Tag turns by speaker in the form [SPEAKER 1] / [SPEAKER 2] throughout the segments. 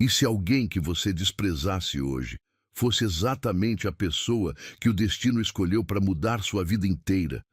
[SPEAKER 1] E se alguém que você desprezasse hoje fosse exatamente a pessoa que o destino escolheu para mudar sua vida inteira?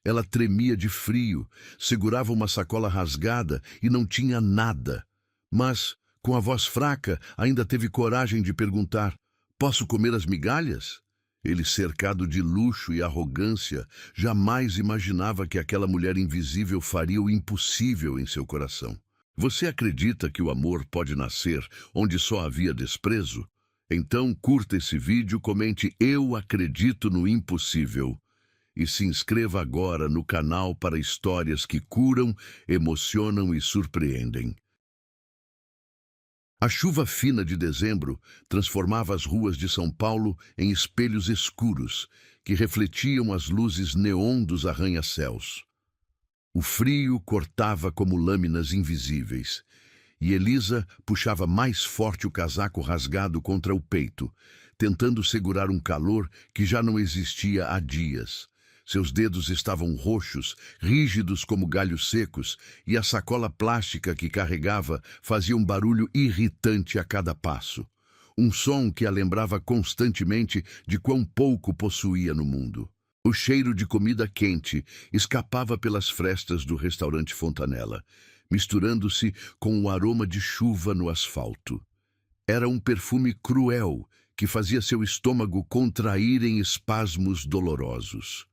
[SPEAKER 1] Ela tremia de frio, segurava uma sacola rasgada e não tinha nada. Mas, com a voz fraca, ainda teve coragem de perguntar: "Posso comer as migalhas?" Ele, cercado de luxo e arrogância, jamais imaginava que aquela mulher invisível faria o impossível em seu coração. Você acredita que o amor pode nascer onde só havia desprezo? Então curta esse vídeo, comente "Eu acredito no impossível" e se inscreva agora no canal para histórias que curam, emocionam e surpreendem. A chuva fina de dezembro transformava as ruas de São Paulo em espelhos escuros que refletiam as luzes neon dos arranha-céus. O frio cortava como lâminas invisíveis, e Elisa puxava mais forte o casaco rasgado contra o peito, tentando segurar um calor que já não existia há dias. Seus dedos estavam roxos, rígidos como galhos secos, e a sacola plástica que carregava fazia um barulho irritante a cada passo. Um som que a lembrava constantemente de quão pouco possuía no mundo. O cheiro de comida quente escapava pelas frestas do restaurante Fontanella, misturando-se com o aroma de chuva no asfalto. Era um perfume cruel que fazia seu estômago contrair em espasmos dolorosos.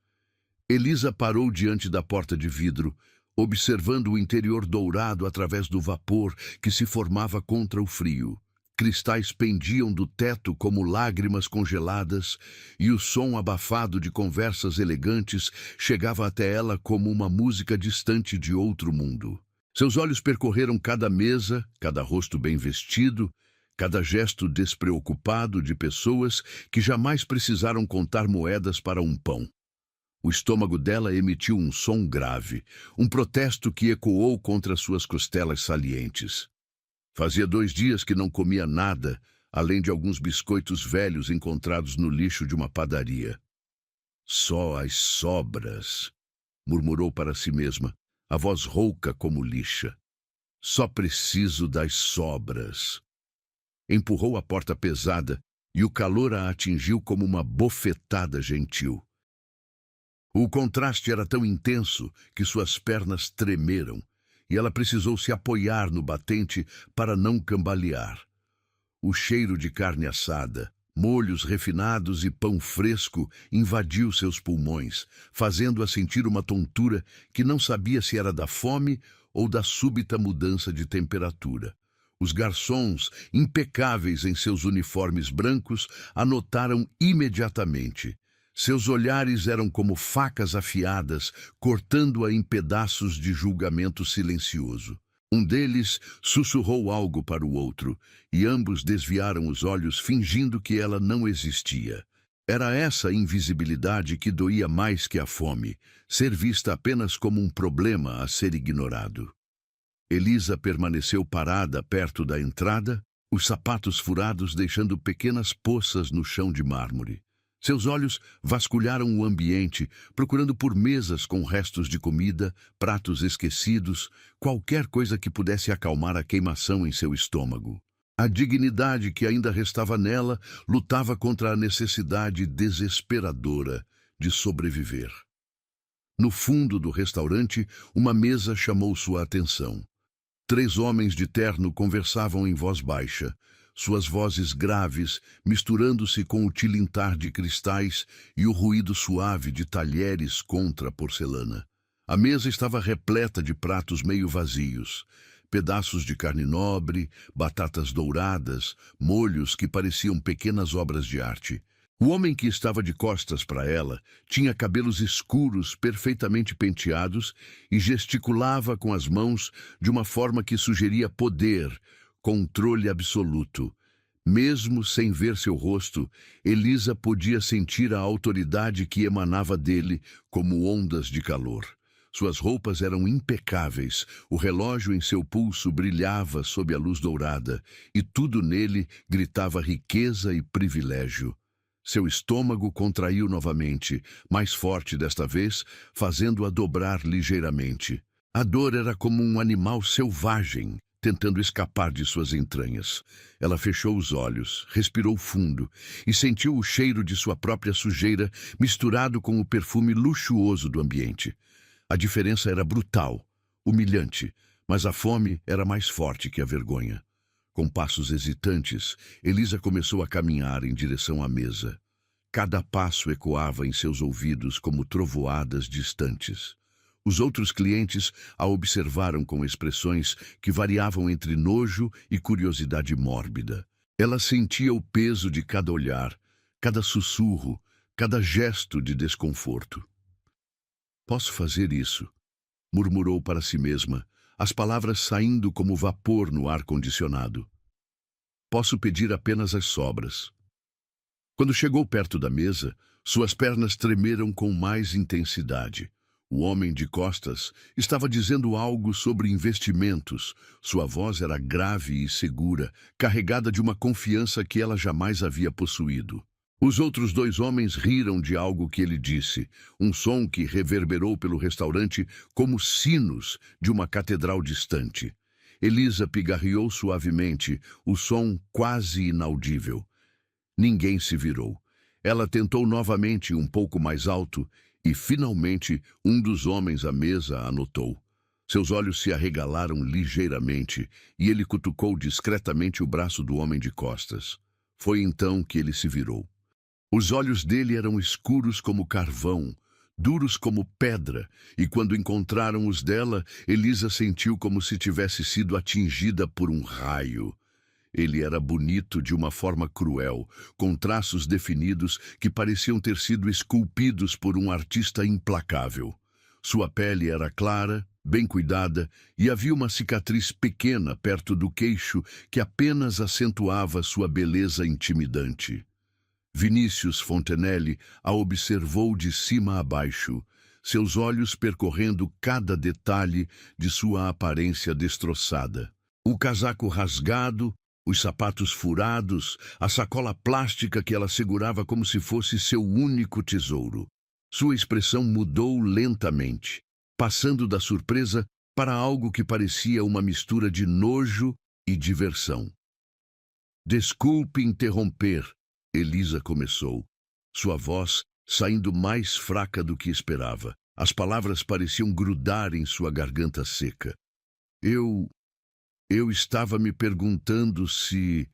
[SPEAKER 1] Elisa parou diante da porta de vidro, observando o interior dourado através do vapor que se formava contra o frio. Cristais pendiam do teto como lágrimas congeladas, e o som abafado de conversas elegantes chegava até ela como uma música distante de outro mundo. Seus olhos percorreram cada mesa, cada rosto bem vestido, cada gesto despreocupado de pessoas que jamais precisaram contar moedas para um pão. O estômago dela emitiu um som grave, um protesto que ecoou contra suas costelas salientes. Fazia 2 dias que não comia nada, além de alguns biscoitos velhos encontrados no lixo de uma padaria. "Só as sobras", murmurou para si mesma, a voz rouca como lixa. "Só preciso das sobras." Empurrou a porta pesada e o calor a atingiu como uma bofetada gentil. O contraste era tão intenso que suas pernas tremeram, e ela precisou se apoiar no batente para não cambalear. O cheiro de carne assada, molhos refinados e pão fresco invadiu seus pulmões, fazendo-a sentir uma tontura que não sabia se era da fome ou da súbita mudança de temperatura. Os garçons, impecáveis em seus uniformes brancos, a notaram imediatamente. Seus olhares eram como facas afiadas, cortando-a em pedaços de julgamento silencioso. Um deles sussurrou algo para o outro, e ambos desviaram os olhos fingindo que ela não existia. Era essa invisibilidade que doía mais que a fome, ser vista apenas como um problema a ser ignorado. Elisa permaneceu parada perto da entrada, os sapatos furados deixando pequenas poças no chão de mármore. Seus olhos vasculharam o ambiente, procurando por mesas com restos de comida, pratos esquecidos, qualquer coisa que pudesse acalmar a queimação em seu estômago. A dignidade que ainda restava nela lutava contra a necessidade desesperadora de sobreviver. No fundo do restaurante, uma mesa chamou sua atenção. 3 homens de terno conversavam em voz baixa, suas vozes graves misturando-se com o tilintar de cristais e o ruído suave de talheres contra porcelana. A mesa estava repleta de pratos meio vazios, pedaços de carne nobre, batatas douradas, molhos que pareciam pequenas obras de arte. O homem que estava de costas para ela tinha cabelos escuros perfeitamente penteados e gesticulava com as mãos de uma forma que sugeria poder, controle absoluto. Mesmo sem ver seu rosto, Elisa podia sentir a autoridade que emanava dele como ondas de calor. Suas roupas eram impecáveis, o relógio em seu pulso brilhava sob a luz dourada, e tudo nele gritava riqueza e privilégio. Seu estômago contraiu novamente, mais forte desta vez, fazendo-a dobrar ligeiramente. A dor era como um animal selvagem, tentando escapar de suas entranhas. Ela fechou os olhos, respirou fundo e sentiu o cheiro de sua própria sujeira misturado com o perfume luxuoso do ambiente. A diferença era brutal, humilhante, mas a fome era mais forte que a vergonha. Com passos hesitantes, Elisa começou a caminhar em direção à mesa. Cada passo ecoava em seus ouvidos como trovoadas distantes. Os outros clientes a observaram com expressões que variavam entre nojo e curiosidade mórbida. Ela sentia o peso de cada olhar, cada sussurro, cada gesto de desconforto. "Posso fazer isso?", murmurou para si mesma, as palavras saindo como vapor no ar-condicionado. "Posso pedir apenas as sobras." Quando chegou perto da mesa, suas pernas tremeram com mais intensidade. O homem de costas estava dizendo algo sobre investimentos. Sua voz era grave e segura, carregada de uma confiança que ela jamais havia possuído. Os outros dois homens riram de algo que ele disse, um som que reverberou pelo restaurante como sinos de uma catedral distante. Elisa pigarreou suavemente, o som quase inaudível. Ninguém se virou. Ela tentou novamente, um pouco mais alto, e finalmente um dos homens à mesa a notou. Seus olhos se arregalaram ligeiramente e ele cutucou discretamente o braço do homem de costas. Foi então que ele se virou. Os olhos dele eram escuros como carvão, duros como pedra, e quando encontraram os dela, Elisa sentiu como se tivesse sido atingida por um raio. Ele era bonito de uma forma cruel, com traços definidos que pareciam ter sido esculpidos por um artista implacável. Sua pele era clara, bem cuidada, e havia uma cicatriz pequena perto do queixo que apenas acentuava sua beleza intimidante. Vinícius Fontenelle a observou de cima a baixo, seus olhos percorrendo cada detalhe de sua aparência destroçada. O casaco rasgado, os sapatos furados, a sacola plástica que ela segurava como se fosse seu único tesouro. Sua expressão mudou lentamente, passando da surpresa para algo que parecia uma mistura de nojo e diversão. "Desculpe interromper", Elisa começou, sua voz saindo mais fraca do que esperava. As palavras pareciam grudar em sua garganta seca. Eu estava me perguntando se..."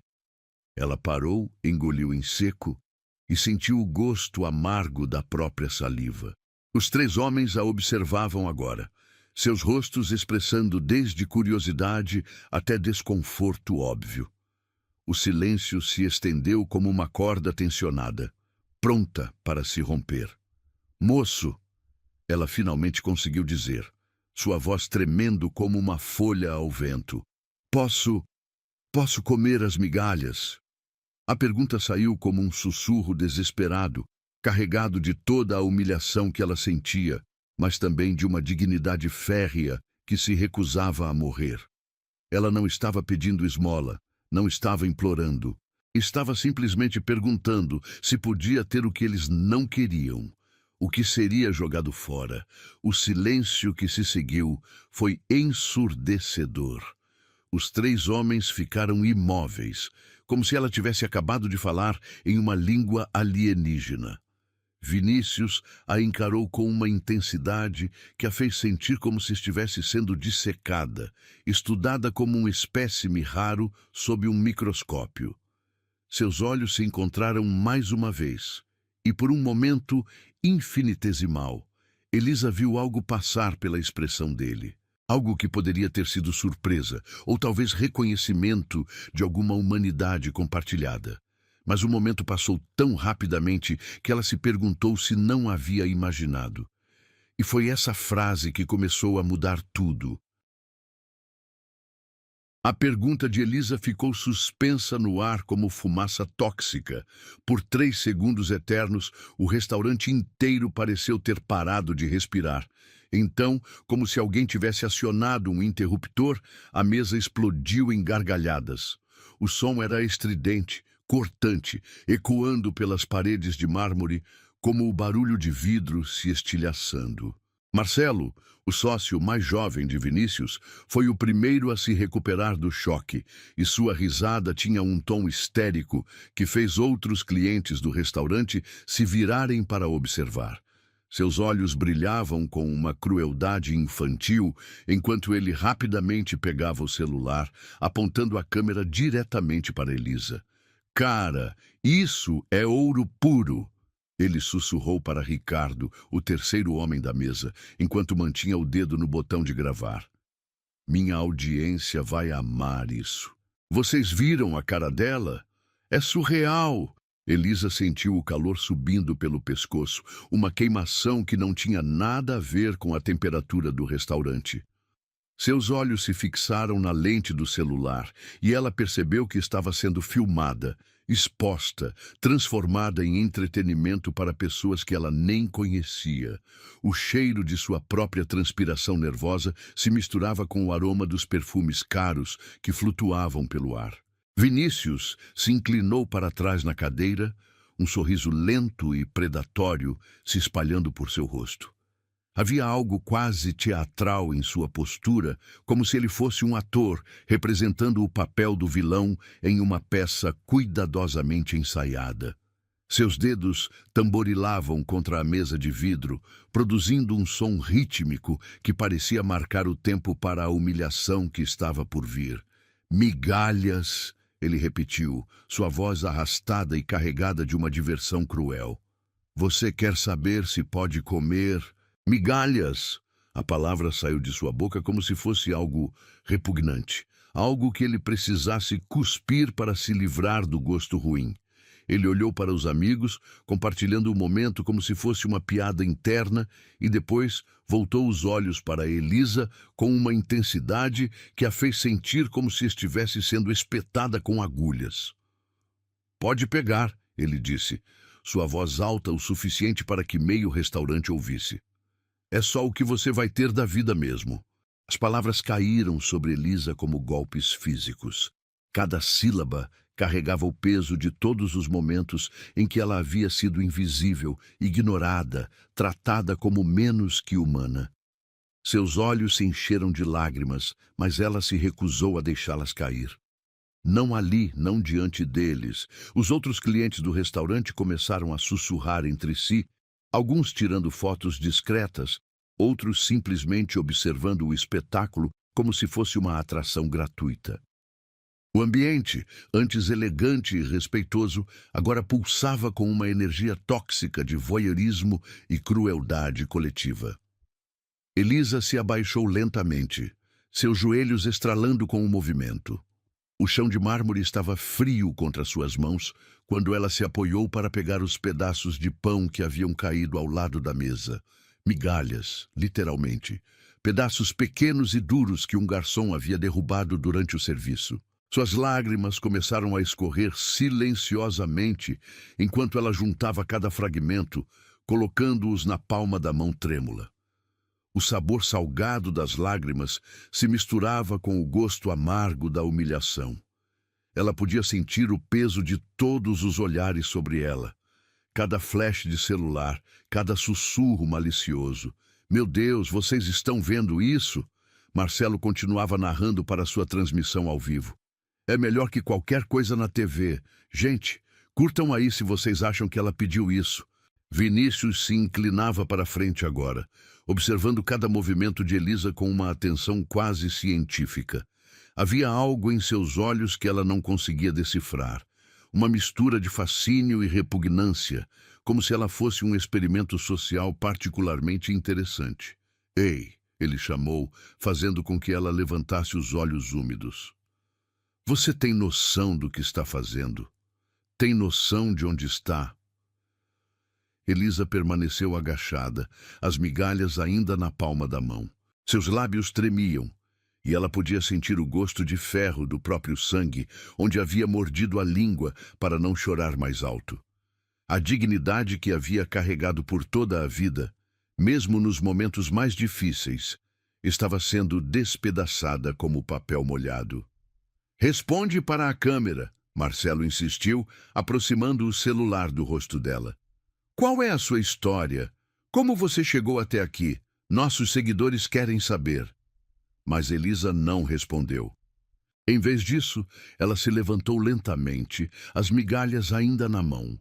[SPEAKER 1] Ela parou, engoliu em seco e sentiu o gosto amargo da própria saliva. Os três homens a observavam agora, seus rostos expressando desde curiosidade até desconforto óbvio. O silêncio se estendeu como uma corda tensionada, pronta para se romper. "Moço", ela finalmente conseguiu dizer, sua voz tremendo como uma folha ao vento. Posso comer as migalhas?" A pergunta saiu como um sussurro desesperado, carregado de toda a humilhação que ela sentia, mas também de uma dignidade férrea que se recusava a morrer. Ela não estava pedindo esmola, não estava implorando. Estava simplesmente perguntando se podia ter o que eles não queriam. O que seria jogado fora. O silêncio que se seguiu foi ensurdecedor. Os três homens ficaram imóveis, como se ela tivesse acabado de falar em uma língua alienígena. Vinícius a encarou com uma intensidade que a fez sentir como se estivesse sendo dissecada, estudada como um espécime raro sob um microscópio. Seus olhos se encontraram mais uma vez, e por um momento infinitesimal, Elisa viu algo passar pela expressão dele. Algo que poderia ter sido surpresa, ou talvez reconhecimento de alguma humanidade compartilhada. Mas o momento passou tão rapidamente que ela se perguntou se não havia imaginado. E foi essa frase que começou a mudar tudo. A pergunta de Elisa ficou suspensa no ar como fumaça tóxica. Por 3 segundos eternos, o restaurante inteiro pareceu ter parado de respirar. Então, como se alguém tivesse acionado um interruptor, a mesa explodiu em gargalhadas. O som era estridente, cortante, ecoando pelas paredes de mármore, como o barulho de vidro se estilhaçando. Marcelo, o sócio mais jovem de Vinícius, foi o primeiro a se recuperar do choque, e sua risada tinha um tom histérico que fez outros clientes do restaurante se virarem para observar. Seus olhos brilhavam com uma crueldade infantil, enquanto ele rapidamente pegava o celular, apontando a câmera diretamente para Elisa. Cara, isso é ouro puro! Ele sussurrou para Ricardo, o terceiro homem da mesa, enquanto mantinha o dedo no botão de gravar. Minha audiência vai amar isso. Vocês viram a cara dela? É surreal! Elisa sentiu o calor subindo pelo pescoço, uma queimação que não tinha nada a ver com a temperatura do restaurante. Seus olhos se fixaram na lente do celular e ela percebeu que estava sendo filmada, exposta, transformada em entretenimento para pessoas que ela nem conhecia. O cheiro de sua própria transpiração nervosa se misturava com o aroma dos perfumes caros que flutuavam pelo ar. Vinícius se inclinou para trás na cadeira, um sorriso lento e predatório se espalhando por seu rosto. Havia algo quase teatral em sua postura, como se ele fosse um ator representando o papel do vilão em uma peça cuidadosamente ensaiada. Seus dedos tamborilavam contra a mesa de vidro, produzindo um som rítmico que parecia marcar o tempo para a humilhação que estava por vir. Migalhas, ele repetiu, sua voz arrastada e carregada de uma diversão cruel. Você quer saber se pode comer... Migalhas! A palavra saiu de sua boca como se fosse algo repugnante, algo que ele precisasse cuspir para se livrar do gosto ruim. Ele olhou para os amigos, compartilhando o momento como se fosse uma piada interna, e depois voltou os olhos para Elisa com uma intensidade que a fez sentir como se estivesse sendo espetada com agulhas. Pode pegar, ele disse, sua voz alta o suficiente para que meio restaurante ouvisse. É só o que você vai ter da vida mesmo. As palavras caíram sobre Elisa como golpes físicos. Cada sílaba carregava o peso de todos os momentos em que ela havia sido invisível, ignorada, tratada como menos que humana. Seus olhos se encheram de lágrimas, mas ela se recusou a deixá-las cair. Não ali, não diante deles. Os outros clientes do restaurante começaram a sussurrar entre si, alguns tirando fotos discretas, outros simplesmente observando o espetáculo como se fosse uma atração gratuita. O ambiente, antes elegante e respeitoso, agora pulsava com uma energia tóxica de voyeurismo e crueldade coletiva. Elisa se abaixou lentamente, seus joelhos estralando com o movimento. O chão de mármore estava frio contra suas mãos quando ela se apoiou para pegar os pedaços de pão que haviam caído ao lado da mesa. Migalhas, literalmente. Pedaços pequenos e duros que um garçom havia derrubado durante o serviço. Suas lágrimas começaram a escorrer silenciosamente enquanto ela juntava cada fragmento, colocando-os na palma da mão trêmula. O sabor salgado das lágrimas se misturava com o gosto amargo da humilhação. Ela podia sentir o peso de todos os olhares sobre ela. Cada flash de celular, cada sussurro malicioso. Meu Deus, vocês estão vendo isso? Marcelo continuava narrando para sua transmissão ao vivo. É melhor que qualquer coisa na TV. Gente, curtam aí se vocês acham que ela pediu isso. Vinícius se inclinava para frente agora, observando cada movimento de Elisa com uma atenção quase científica. Havia algo em seus olhos que ela não conseguia decifrar. Uma mistura de fascínio e repugnância, como se ela fosse um experimento social particularmente interessante. Ei, ele chamou, fazendo com que ela levantasse os olhos úmidos. Você tem noção do que está fazendo? Tem noção de onde está? Elisa permaneceu agachada, as migalhas ainda na palma da mão. Seus lábios tremiam, e ela podia sentir o gosto de ferro do próprio sangue, onde havia mordido a língua para não chorar mais alto. A dignidade que havia carregado por toda a vida, mesmo nos momentos mais difíceis, estava sendo despedaçada como papel molhado. Responde para a câmera, Marcelo insistiu, aproximando o celular do rosto dela. Qual é a sua história? Como você chegou até aqui? Nossos seguidores querem saber. Mas Elisa não respondeu. Em vez disso, ela se levantou lentamente, as migalhas ainda na mão.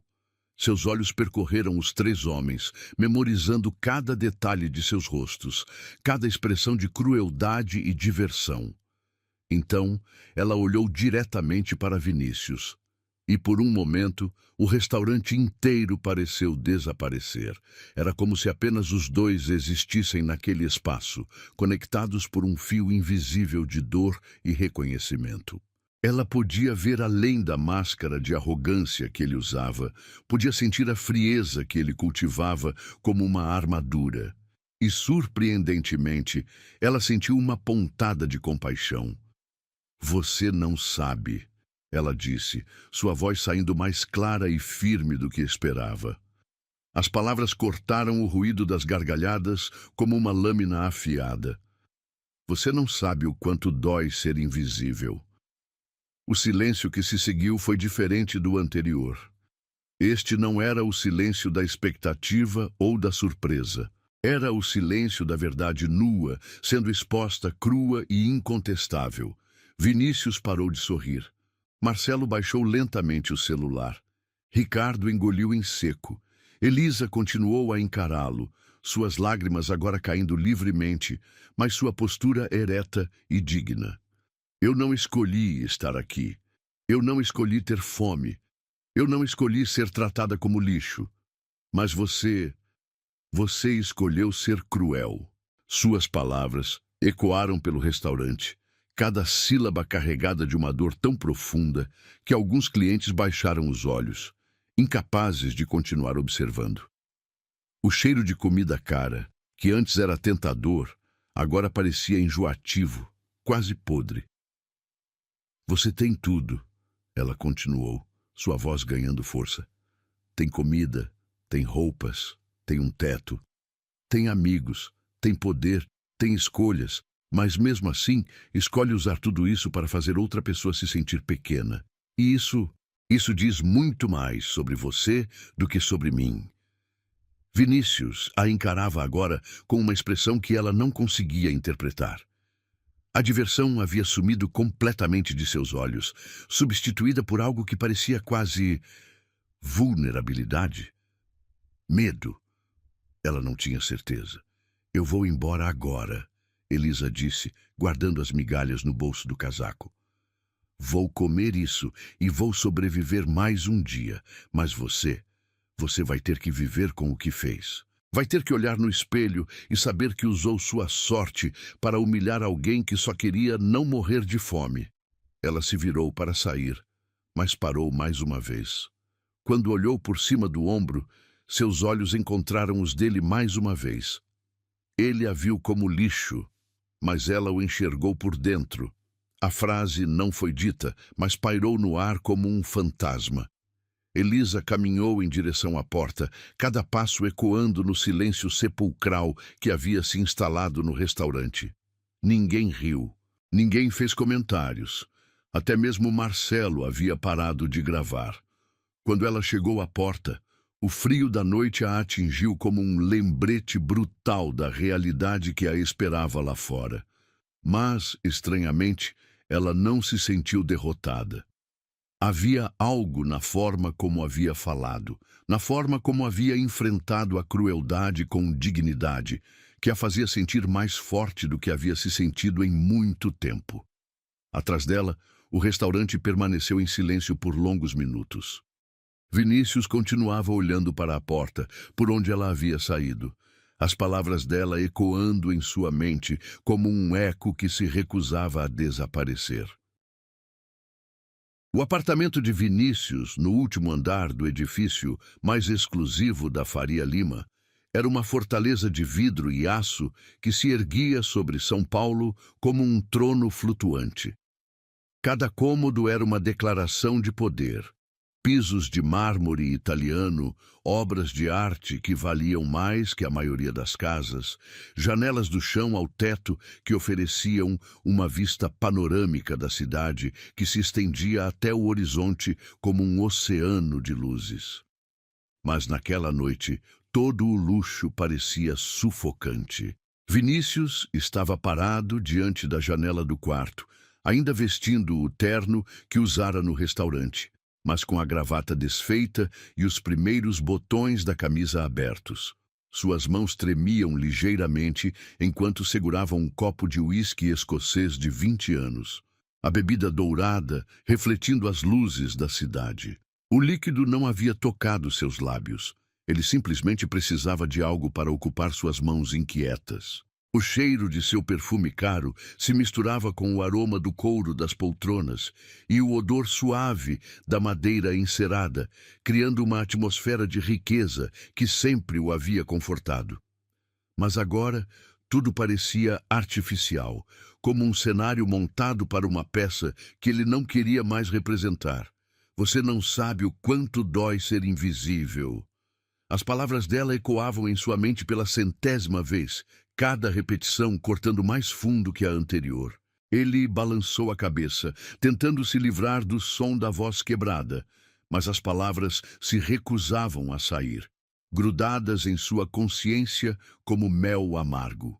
[SPEAKER 1] Seus olhos percorreram os 3 homens, memorizando cada detalhe de seus rostos, cada expressão de crueldade e diversão. Então, ela olhou diretamente para Vinícius. E por um momento, o restaurante inteiro pareceu desaparecer. Era como se apenas os dois existissem naquele espaço, conectados por um fio invisível de dor e reconhecimento. Ela podia ver além da máscara de arrogância que ele usava, podia sentir a frieza que ele cultivava como uma armadura. E, surpreendentemente, ela sentiu uma pontada de compaixão. "Você não sabe", ela disse, sua voz saindo mais clara e firme do que esperava. As palavras cortaram o ruído das gargalhadas como uma lâmina afiada. "Você não sabe o quanto dói ser invisível." O silêncio que se seguiu foi diferente do anterior. Este não era o silêncio da expectativa ou da surpresa. Era o silêncio da verdade nua, sendo exposta crua e incontestável. Vinícius parou de sorrir. Marcelo baixou lentamente o celular. Ricardo engoliu em seco. Elisa continuou a encará-lo, suas lágrimas agora caindo livremente, mas sua postura ereta e digna. "Eu não escolhi estar aqui. Eu não escolhi ter fome. Eu não escolhi ser tratada como lixo. Mas você escolheu ser cruel." Suas palavras ecoaram pelo restaurante, cada sílaba carregada de uma dor tão profunda que alguns clientes baixaram os olhos, incapazes de continuar observando. O cheiro de comida cara, que antes era tentador, agora parecia enjoativo, quase podre. "Você tem tudo", ela continuou, sua voz ganhando força. "Tem comida, tem roupas, tem um teto, tem amigos, tem poder, tem escolhas, mas mesmo assim escolhe usar tudo isso para fazer outra pessoa se sentir pequena. E isso diz muito mais sobre você do que sobre mim." Vinícius a encarava agora com uma expressão que ela não conseguia interpretar. A diversão havia sumido completamente de seus olhos, substituída por algo que parecia quase vulnerabilidade. Medo. Ela não tinha certeza. "Eu vou embora agora", Elisa disse, guardando as migalhas no bolso do casaco. "Vou comer isso e vou sobreviver mais um dia, mas você vai ter que viver com o que fez. Vai ter que olhar no espelho e saber que usou sua sorte para humilhar alguém que só queria não morrer de fome." Ela se virou para sair, mas parou mais uma vez. Quando olhou por cima do ombro, seus olhos encontraram os dele mais uma vez. Ele a viu como lixo, mas ela o enxergou por dentro. A frase não foi dita, mas pairou no ar como um fantasma. Elisa caminhou em direção à porta, cada passo ecoando no silêncio sepulcral que havia se instalado no restaurante. Ninguém riu, ninguém fez comentários. Até mesmo Marcelo havia parado de gravar. Quando ela chegou à porta, o frio da noite a atingiu como um lembrete brutal da realidade que a esperava lá fora. Mas, estranhamente, ela não se sentiu derrotada. Havia algo na forma como havia falado, na forma como havia enfrentado a crueldade com dignidade, que a fazia sentir mais forte do que havia se sentido em muito tempo. Atrás dela, o restaurante permaneceu em silêncio por longos minutos. Vinícius continuava olhando para a porta, por onde ela havia saído, as palavras dela ecoando em sua mente como um eco que se recusava a desaparecer. O apartamento de Vinícius, no último andar do edifício mais exclusivo da Faria Lima, era uma fortaleza de vidro e aço que se erguia sobre São Paulo como um trono flutuante. Cada cômodo era uma declaração de poder. Pisos de mármore italiano, obras de arte que valiam mais que a maioria das casas, janelas do chão ao teto que ofereciam uma vista panorâmica da cidade que se estendia até o horizonte como um oceano de luzes. Mas naquela noite, todo o luxo parecia sufocante. Vinícius estava parado diante da janela do quarto, ainda vestindo o terno que usara no restaurante, mas com a gravata desfeita e os primeiros botões da camisa abertos. Suas mãos tremiam ligeiramente enquanto segurava um copo de uísque escocês de 20 anos. A bebida dourada refletindo as luzes da cidade. O líquido não havia tocado seus lábios. Ele simplesmente precisava de algo para ocupar suas mãos inquietas. O cheiro de seu perfume caro se misturava com o aroma do couro das poltronas e o odor suave da madeira encerada, criando uma atmosfera de riqueza que sempre o havia confortado. Mas agora, tudo parecia artificial, como um cenário montado para uma peça que ele não queria mais representar. Você não sabe o quanto dói ser invisível. As palavras dela ecoavam em sua mente pela 100ª vez, cada repetição cortando mais fundo que a anterior. Ele balançou a cabeça, tentando se livrar do som da voz quebrada, mas as palavras se recusavam a sair, grudadas em sua consciência como mel amargo.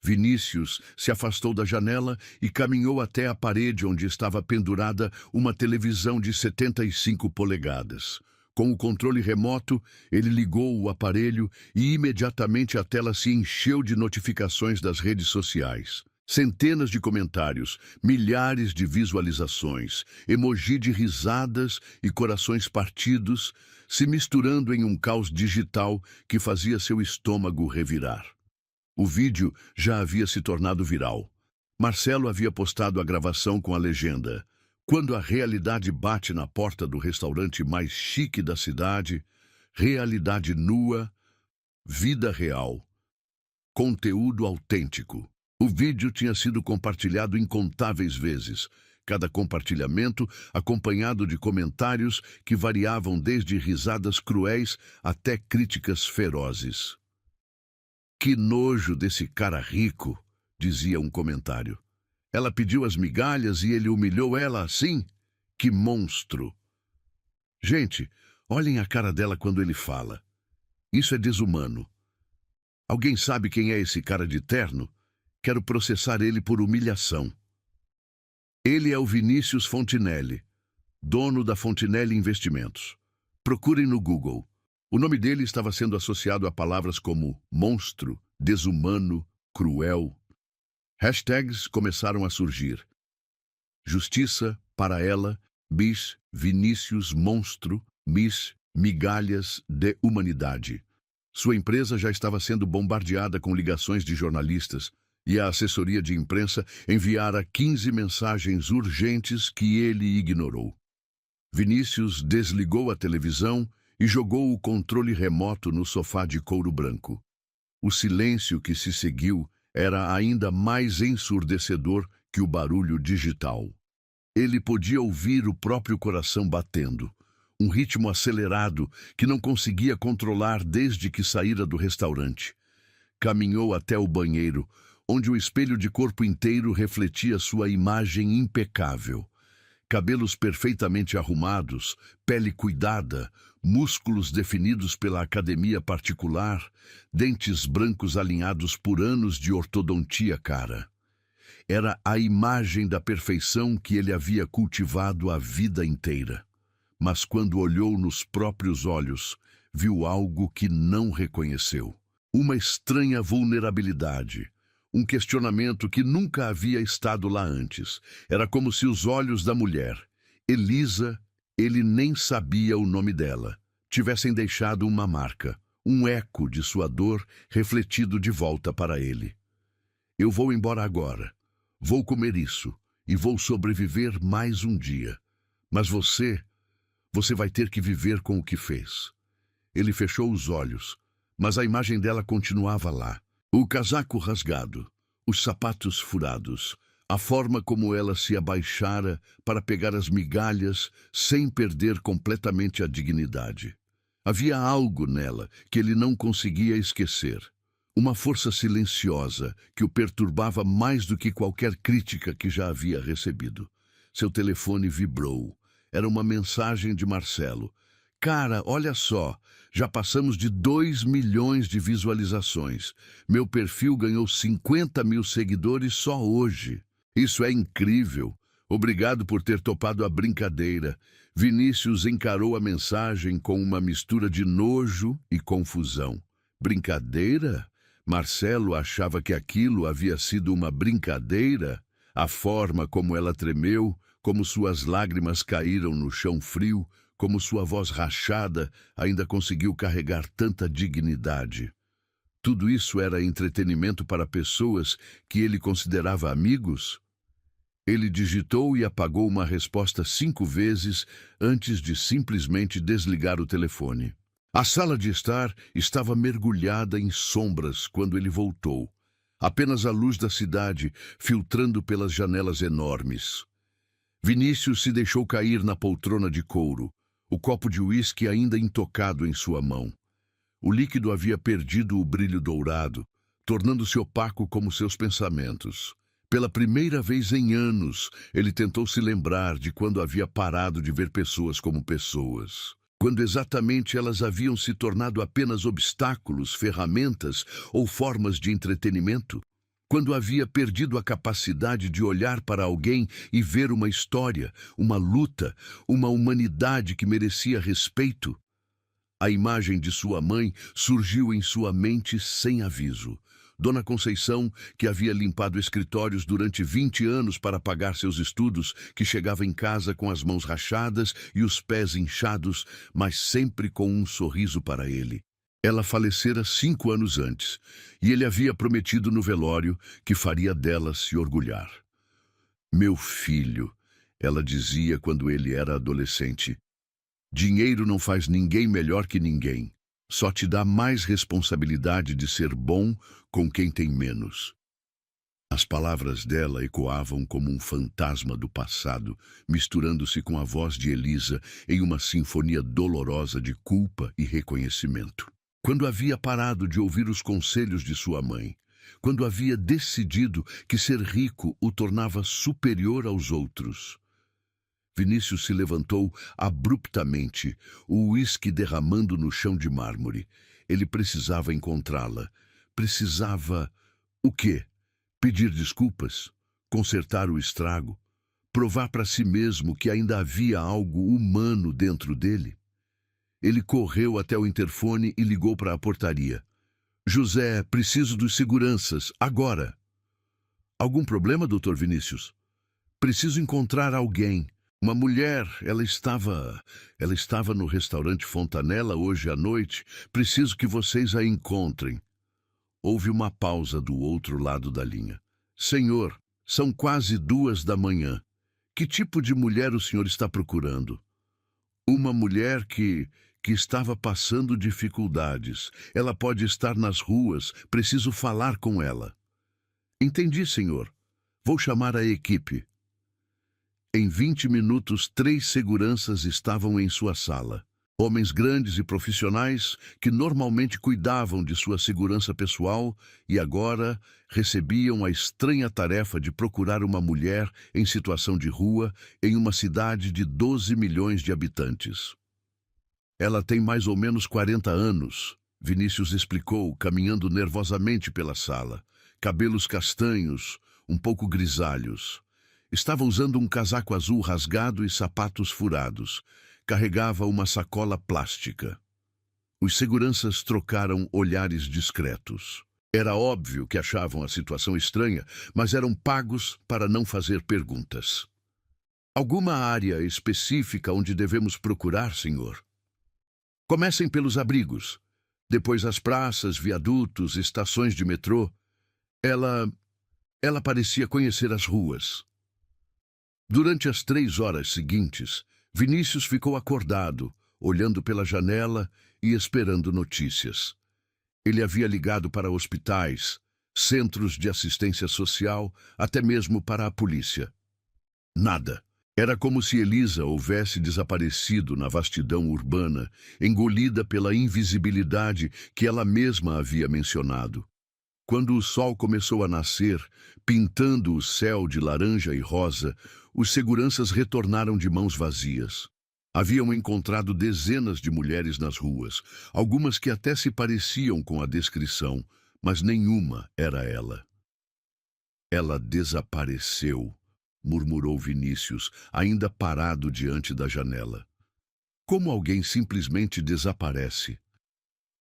[SPEAKER 1] Vinícius se afastou da janela e caminhou até a parede onde estava pendurada uma televisão de 75 polegadas. Com o controle remoto, ele ligou o aparelho e imediatamente a tela se encheu de notificações das redes sociais. Centenas de comentários, milhares de visualizações, emoji de risadas e corações partidos, se misturando em um caos digital que fazia seu estômago revirar. O vídeo já havia se tornado viral. Marcelo havia postado a gravação com a legenda: "Quando a realidade bate na porta do restaurante mais chique da cidade, realidade nua, vida real, conteúdo autêntico." O vídeo tinha sido compartilhado incontáveis vezes, cada compartilhamento acompanhado de comentários que variavam desde risadas cruéis até críticas ferozes. "Que nojo desse cara rico", dizia um comentário. "Ela pediu as migalhas e ele humilhou ela assim? Que monstro!" "Gente, olhem a cara dela quando ele fala. Isso é desumano. Alguém sabe quem é esse cara de terno? Quero processar ele por humilhação." Ele é o Vinícius Fontinelli, dono da Fontinelli Investimentos. Procurem no Google. O nome dele estava sendo associado a palavras como monstro, desumano, cruel. Hashtags começaram a surgir. Justiça para ela, Miss Vinícius Monstro, Miss Migalhas de Humanidade. Sua empresa já estava sendo bombardeada com ligações de jornalistas e a assessoria de imprensa enviara 15 mensagens urgentes que ele ignorou. Vinícius desligou a televisão e jogou o controle remoto no sofá de couro branco. O silêncio que se seguiu era ainda mais ensurdecedor que o barulho digital. Ele podia ouvir o próprio coração batendo, um ritmo acelerado que não conseguia controlar desde que saíra do restaurante. Caminhou até o banheiro, onde o espelho de corpo inteiro refletia sua imagem impecável. Cabelos perfeitamente arrumados, pele cuidada, músculos definidos pela academia particular, dentes brancos alinhados por anos de ortodontia cara. Era a imagem da perfeição que ele havia cultivado a vida inteira. Mas quando olhou nos próprios olhos, viu algo que não reconheceu. Uma estranha vulnerabilidade. Um questionamento que nunca havia estado lá antes. Era como se os olhos da mulher, Elisa, ele nem sabia o nome dela, tivessem deixado uma marca, um eco de sua dor refletido de volta para ele. "Eu vou embora agora. Vou comer isso e vou sobreviver mais um dia. Mas você vai ter que viver com o que fez." Ele fechou os olhos, mas a imagem dela continuava lá. O casaco rasgado, os sapatos furados, a forma como ela se abaixara para pegar as migalhas sem perder completamente a dignidade. Havia algo nela que ele não conseguia esquecer. Uma força silenciosa que o perturbava mais do que qualquer crítica que já havia recebido. Seu telefone vibrou. Era uma mensagem de Marcelo. Cara, olha só, já passamos de 2 milhões de visualizações. Meu perfil ganhou 50 mil seguidores só hoje. Isso é incrível. Obrigado por ter topado a brincadeira. Vinícius encarou a mensagem com uma mistura de nojo e confusão. Brincadeira? Marcelo achava que aquilo havia sido uma brincadeira? A forma como ela tremeu, como suas lágrimas caíram no chão frio, como sua voz rachada ainda conseguiu carregar tanta dignidade. Tudo isso era entretenimento para pessoas que ele considerava amigos? Ele digitou e apagou uma resposta 5 vezes antes de simplesmente desligar o telefone. A sala de estar estava mergulhada em sombras quando ele voltou. Apenas a luz da cidade filtrando pelas janelas enormes. Vinícius se deixou cair na poltrona de couro, o copo de uísque ainda intocado em sua mão. O líquido havia perdido o brilho dourado, tornando-se opaco como seus pensamentos. Pela primeira vez em anos, ele tentou se lembrar de quando havia parado de ver pessoas como pessoas. Quando exatamente elas haviam se tornado apenas obstáculos, ferramentas ou formas de entretenimento. Quando havia perdido a capacidade de olhar para alguém e ver uma história, uma luta, uma humanidade que merecia respeito. A imagem de sua mãe surgiu em sua mente sem aviso. Dona Conceição, que havia limpado escritórios durante 20 anos para pagar seus estudos, que chegava em casa com as mãos rachadas e os pés inchados, mas sempre com um sorriso para ele. Ela falecera 5 anos antes, e ele havia prometido no velório que faria dela se orgulhar. Meu filho, ela dizia quando ele era adolescente, dinheiro não faz ninguém melhor que ninguém. Só te dá mais responsabilidade de ser bom com quem tem menos. As palavras dela ecoavam como um fantasma do passado, misturando-se com a voz de Elisa em uma sinfonia dolorosa de culpa e reconhecimento. Quando havia parado de ouvir os conselhos de sua mãe, quando havia decidido que ser rico o tornava superior aos outros. Vinícius se levantou abruptamente, o uísque derramando no chão de mármore. Ele precisava encontrá-la. Precisava... o quê? Pedir desculpas? Consertar o estrago? Provar para si mesmo que ainda havia algo humano dentro dele? Ele correu até o interfone e ligou para a portaria. José, preciso dos seguranças, agora. Algum problema, Dr. Vinícius? Preciso encontrar alguém. Uma mulher, ela estava no restaurante Fontanella hoje à noite. Preciso que vocês a encontrem. Houve uma pausa do outro lado da linha. Senhor, são quase 2 da manhã. Que tipo de mulher o senhor está procurando? Uma mulher que estava passando dificuldades. Ela pode estar nas ruas. Preciso falar com ela. Entendi, senhor. Vou chamar a equipe. Em 20 minutos, 3 seguranças estavam em sua sala. Homens grandes e profissionais que normalmente cuidavam de sua segurança pessoal e agora recebiam a estranha tarefa de procurar uma mulher em situação de rua em uma cidade de 12 milhões de habitantes. Ela tem mais ou menos 40 anos, Vinícius explicou, caminhando nervosamente pela sala. Cabelos castanhos, um pouco grisalhos. Estava usando um casaco azul rasgado e sapatos furados. Carregava uma sacola plástica. Os seguranças trocaram olhares discretos. Era óbvio que achavam a situação estranha, mas eram pagos para não fazer perguntas. Alguma área específica onde devemos procurar, senhor? Comecem pelos abrigos. Depois as praças, viadutos, estações de metrô. Ela parecia conhecer as ruas. Durante as 3 horas seguintes, Vinícius ficou acordado, olhando pela janela e esperando notícias. Ele havia ligado para hospitais, centros de assistência social, até mesmo para a polícia. Nada. Era como se Elisa houvesse desaparecido na vastidão urbana, engolida pela invisibilidade que ela mesma havia mencionado. Quando o sol começou a nascer, pintando o céu de laranja e rosa, os seguranças retornaram de mãos vazias. Haviam encontrado dezenas de mulheres nas ruas, algumas que até se pareciam com a descrição, mas nenhuma era ela. Ela desapareceu, murmurou Vinícius, ainda parado diante da janela. Como alguém simplesmente desaparece?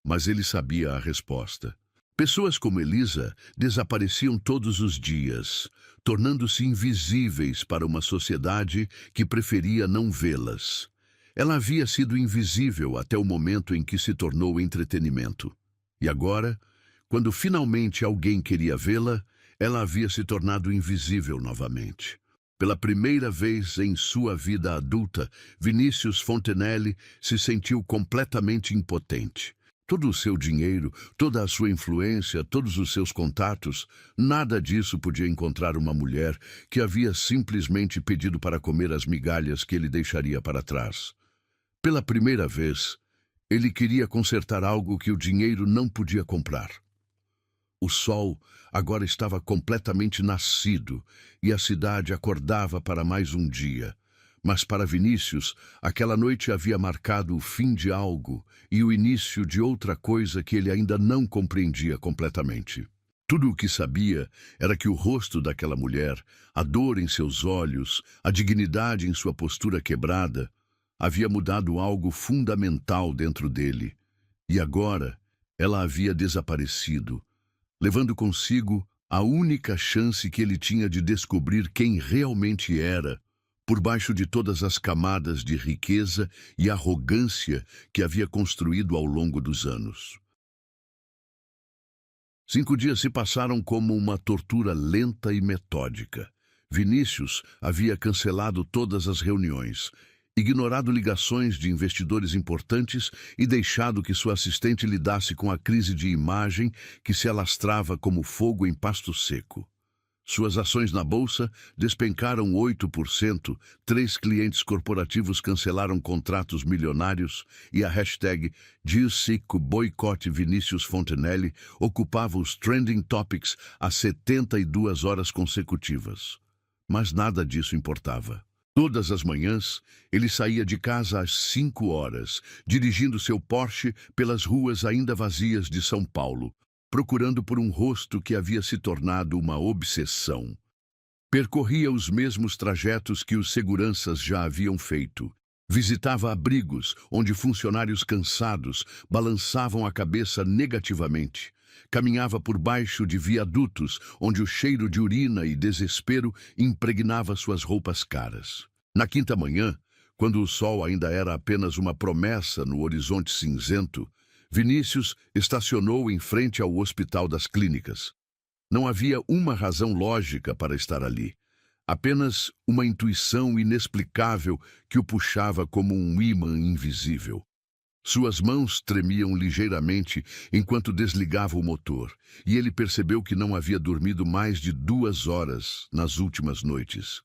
[SPEAKER 1] Mas ele sabia a resposta. Pessoas como Elisa desapareciam todos os dias, tornando-se invisíveis para uma sociedade que preferia não vê-las. Ela havia sido invisível até o momento em que se tornou entretenimento. E agora, quando finalmente alguém queria vê-la, ela havia se tornado invisível novamente. Pela primeira vez em sua vida adulta, Vinícius Fontenelle se sentiu completamente impotente. Todo o seu dinheiro, toda a sua influência, todos os seus contatos, nada disso podia encontrar uma mulher que havia simplesmente pedido para comer as migalhas que ele deixaria para trás. Pela primeira vez, ele queria consertar algo que o dinheiro não podia comprar. O sol agora estava completamente nascido e a cidade acordava para mais um dia. Mas para Vinícius, aquela noite havia marcado o fim de algo e o início de outra coisa que ele ainda não compreendia completamente. Tudo o que sabia era que o rosto daquela mulher, a dor em seus olhos, a dignidade em sua postura quebrada, havia mudado algo fundamental dentro dele. E agora ela havia desaparecido, levando consigo a única chance que ele tinha de descobrir quem realmente era, por baixo de todas as camadas de riqueza e arrogância que havia construído ao longo dos anos. 5 dias se passaram como uma tortura lenta e metódica. Vinícius havia cancelado todas as reuniões, ignorado ligações de investidores importantes e deixado que sua assistente lidasse com a crise de imagem que se alastrava como fogo em pasto seco. Suas ações na bolsa despencaram 8%, 3 clientes corporativos cancelaram contratos milionários e a hashtag #DealSeekBoycott Vinícius Fontenelle ocupava os trending topics há 72 horas consecutivas. Mas nada disso importava. Todas as manhãs, ele saía de casa às 5 horas, dirigindo seu Porsche pelas ruas ainda vazias de São Paulo, procurando por um rosto que havia se tornado uma obsessão. Percorria os mesmos trajetos que os seguranças já haviam feito. Visitava abrigos onde funcionários cansados balançavam a cabeça negativamente. Caminhava por baixo de viadutos onde o cheiro de urina e desespero impregnava suas roupas caras. Na quinta manhã, quando o sol ainda era apenas uma promessa no horizonte cinzento, Vinícius estacionou em frente ao Hospital das Clínicas. Não havia uma razão lógica para estar ali, apenas uma intuição inexplicável que o puxava como um ímã invisível. Suas mãos tremiam ligeiramente enquanto desligava o motor, e ele percebeu que não havia dormido mais de 2 horas nas últimas noites.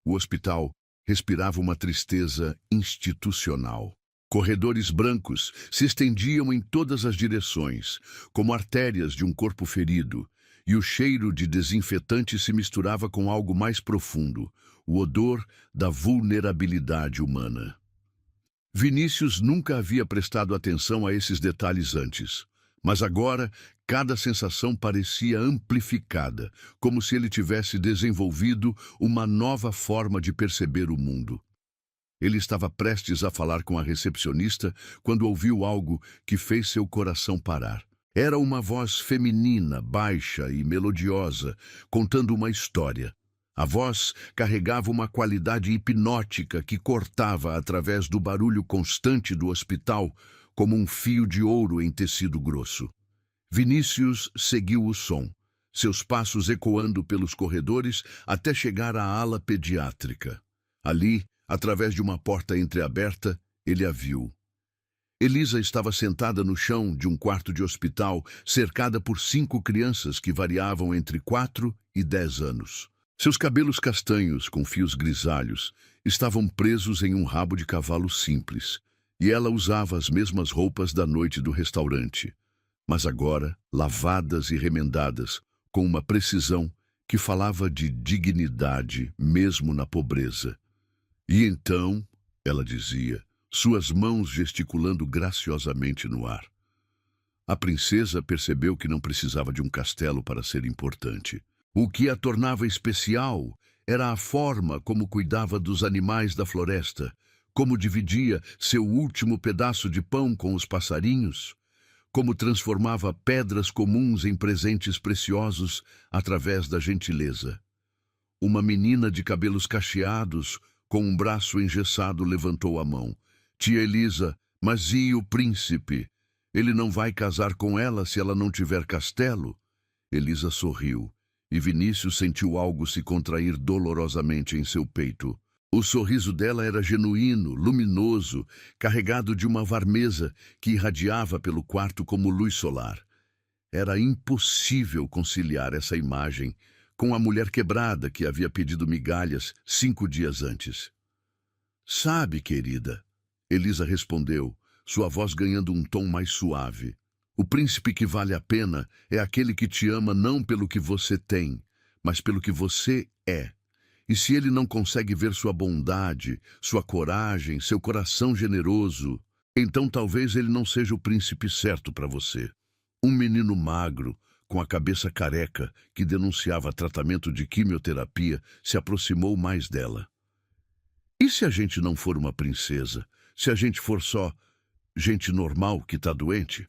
[SPEAKER 1] O hospital respirava uma tristeza institucional. Corredores brancos se estendiam em todas as direções, como artérias de um corpo ferido, e o cheiro de desinfetante se misturava com algo mais profundo, o odor da vulnerabilidade humana. Vinícius nunca havia prestado atenção a esses detalhes antes, mas agora cada sensação parecia amplificada, como se ele tivesse desenvolvido uma nova forma de perceber o mundo. Ele estava prestes a falar com a recepcionista quando ouviu algo que fez seu coração parar. Era uma voz feminina, baixa e melodiosa, contando uma história. A voz carregava uma qualidade hipnótica que cortava através do barulho constante do hospital como um fio de ouro em tecido grosso. Vinícius seguiu o som, seus passos ecoando pelos corredores até chegar à ala pediátrica. Ali, através de uma porta entreaberta, ele a viu. Elisa estava sentada no chão de um quarto de hospital, cercada por 5 crianças que variavam entre 4 e 10 anos. Seus cabelos castanhos, com fios grisalhos, estavam presos em um rabo de cavalo simples, e ela usava as mesmas roupas da noite do restaurante, mas agora lavadas e remendadas, com uma precisão que falava de dignidade mesmo na pobreza. E então ela dizia, suas mãos gesticulando graciosamente no ar. A princesa percebeu que não precisava de um castelo para ser importante. O que a tornava especial era a forma como cuidava dos animais da floresta, como dividia seu último pedaço de pão com os passarinhos, como transformava pedras comuns em presentes preciosos através da gentileza. Uma menina de cabelos cacheados, com um braço engessado, levantou a mão. Tia Elisa, mas e o príncipe? Ele não vai casar com ela se ela não tiver castelo? Elisa sorriu, e Vinícius sentiu algo se contrair dolorosamente em seu peito. O sorriso dela era genuíno, luminoso, carregado de uma varmeza que irradiava pelo quarto como luz solar. Era impossível conciliar essa imagem com a mulher quebrada que havia pedido migalhas 5 dias antes. Sabe, querida, Elisa respondeu, sua voz ganhando um tom mais suave. O príncipe que vale a pena é aquele que te ama não pelo que você tem, mas pelo que você é. E se ele não consegue ver sua bondade, sua coragem, seu coração generoso, então talvez ele não seja o príncipe certo para você. Um menino magro, com a cabeça careca, que denunciava tratamento de quimioterapia, se aproximou mais dela. E se a gente não for uma princesa? Se a gente for só gente normal que está doente?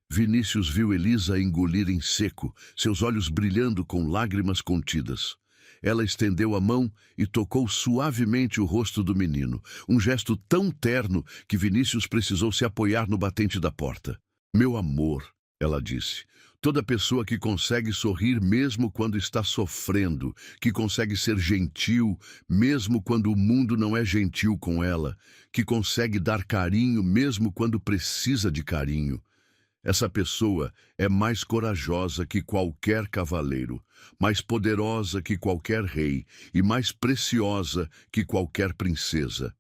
[SPEAKER 1] Vinícius viu Elisa engolir em seco, seus olhos brilhando com lágrimas contidas. Ela estendeu a mão e tocou suavemente o rosto do menino, um gesto tão terno que Vinícius precisou se apoiar no batente da porta. Meu amor, ela disse, toda pessoa que consegue sorrir mesmo quando está sofrendo, que consegue ser gentil mesmo quando o mundo não é gentil com ela, que consegue dar carinho mesmo quando precisa de carinho. Essa pessoa é mais corajosa que qualquer cavaleiro, mais poderosa que qualquer rei e mais preciosa que qualquer princesa.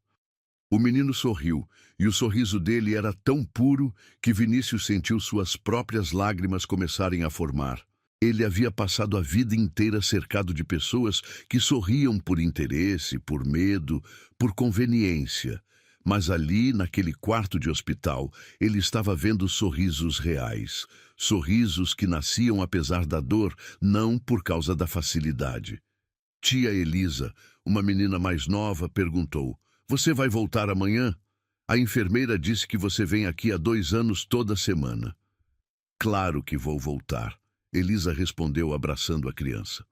[SPEAKER 1] O menino sorriu, e o sorriso dele era tão puro que Vinícius sentiu suas próprias lágrimas começarem a formar. Ele havia passado a vida inteira cercado de pessoas que sorriam por interesse, por medo, por conveniência. Mas ali, naquele quarto de hospital, ele estava vendo sorrisos reais. Sorrisos que nasciam apesar da dor, não por causa da facilidade. Tia Elisa, uma menina mais nova, perguntou, você vai voltar amanhã? A enfermeira disse que você vem aqui há 2 anos toda semana. Claro que vou voltar, Elisa respondeu abraçando a criança.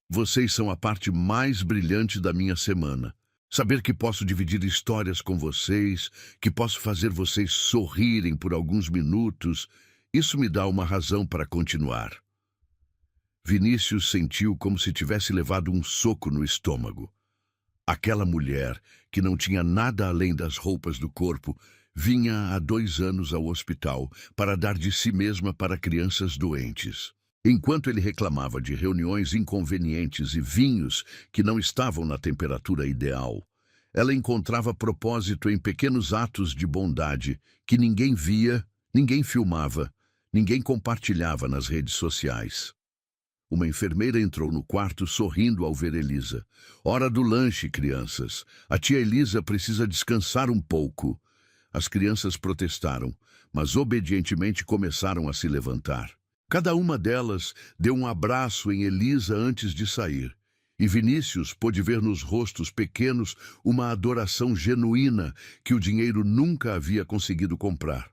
[SPEAKER 1] Vocês são a parte mais brilhante da minha semana. Saber que posso dividir histórias com vocês, que posso fazer vocês sorrirem por alguns minutos, isso me dá uma razão para continuar. Vinícius sentiu como se tivesse levado um soco no estômago. Aquela mulher, que não tinha nada além das roupas do corpo, vinha há 2 anos ao hospital para dar de si mesma para crianças doentes. Enquanto ele reclamava de reuniões inconvenientes e vinhos que não estavam na temperatura ideal, ela encontrava propósito em pequenos atos de bondade que ninguém via, ninguém filmava, ninguém compartilhava nas redes sociais. Uma enfermeira entrou no quarto sorrindo ao ver Elisa. Hora do lanche, crianças. A tia Elisa precisa descansar um pouco. As crianças protestaram, mas obedientemente começaram a se levantar. Cada uma delas deu um abraço em Elisa antes de sair. E Vinícius pôde ver nos rostos pequenos uma adoração genuína que o dinheiro nunca havia conseguido comprar.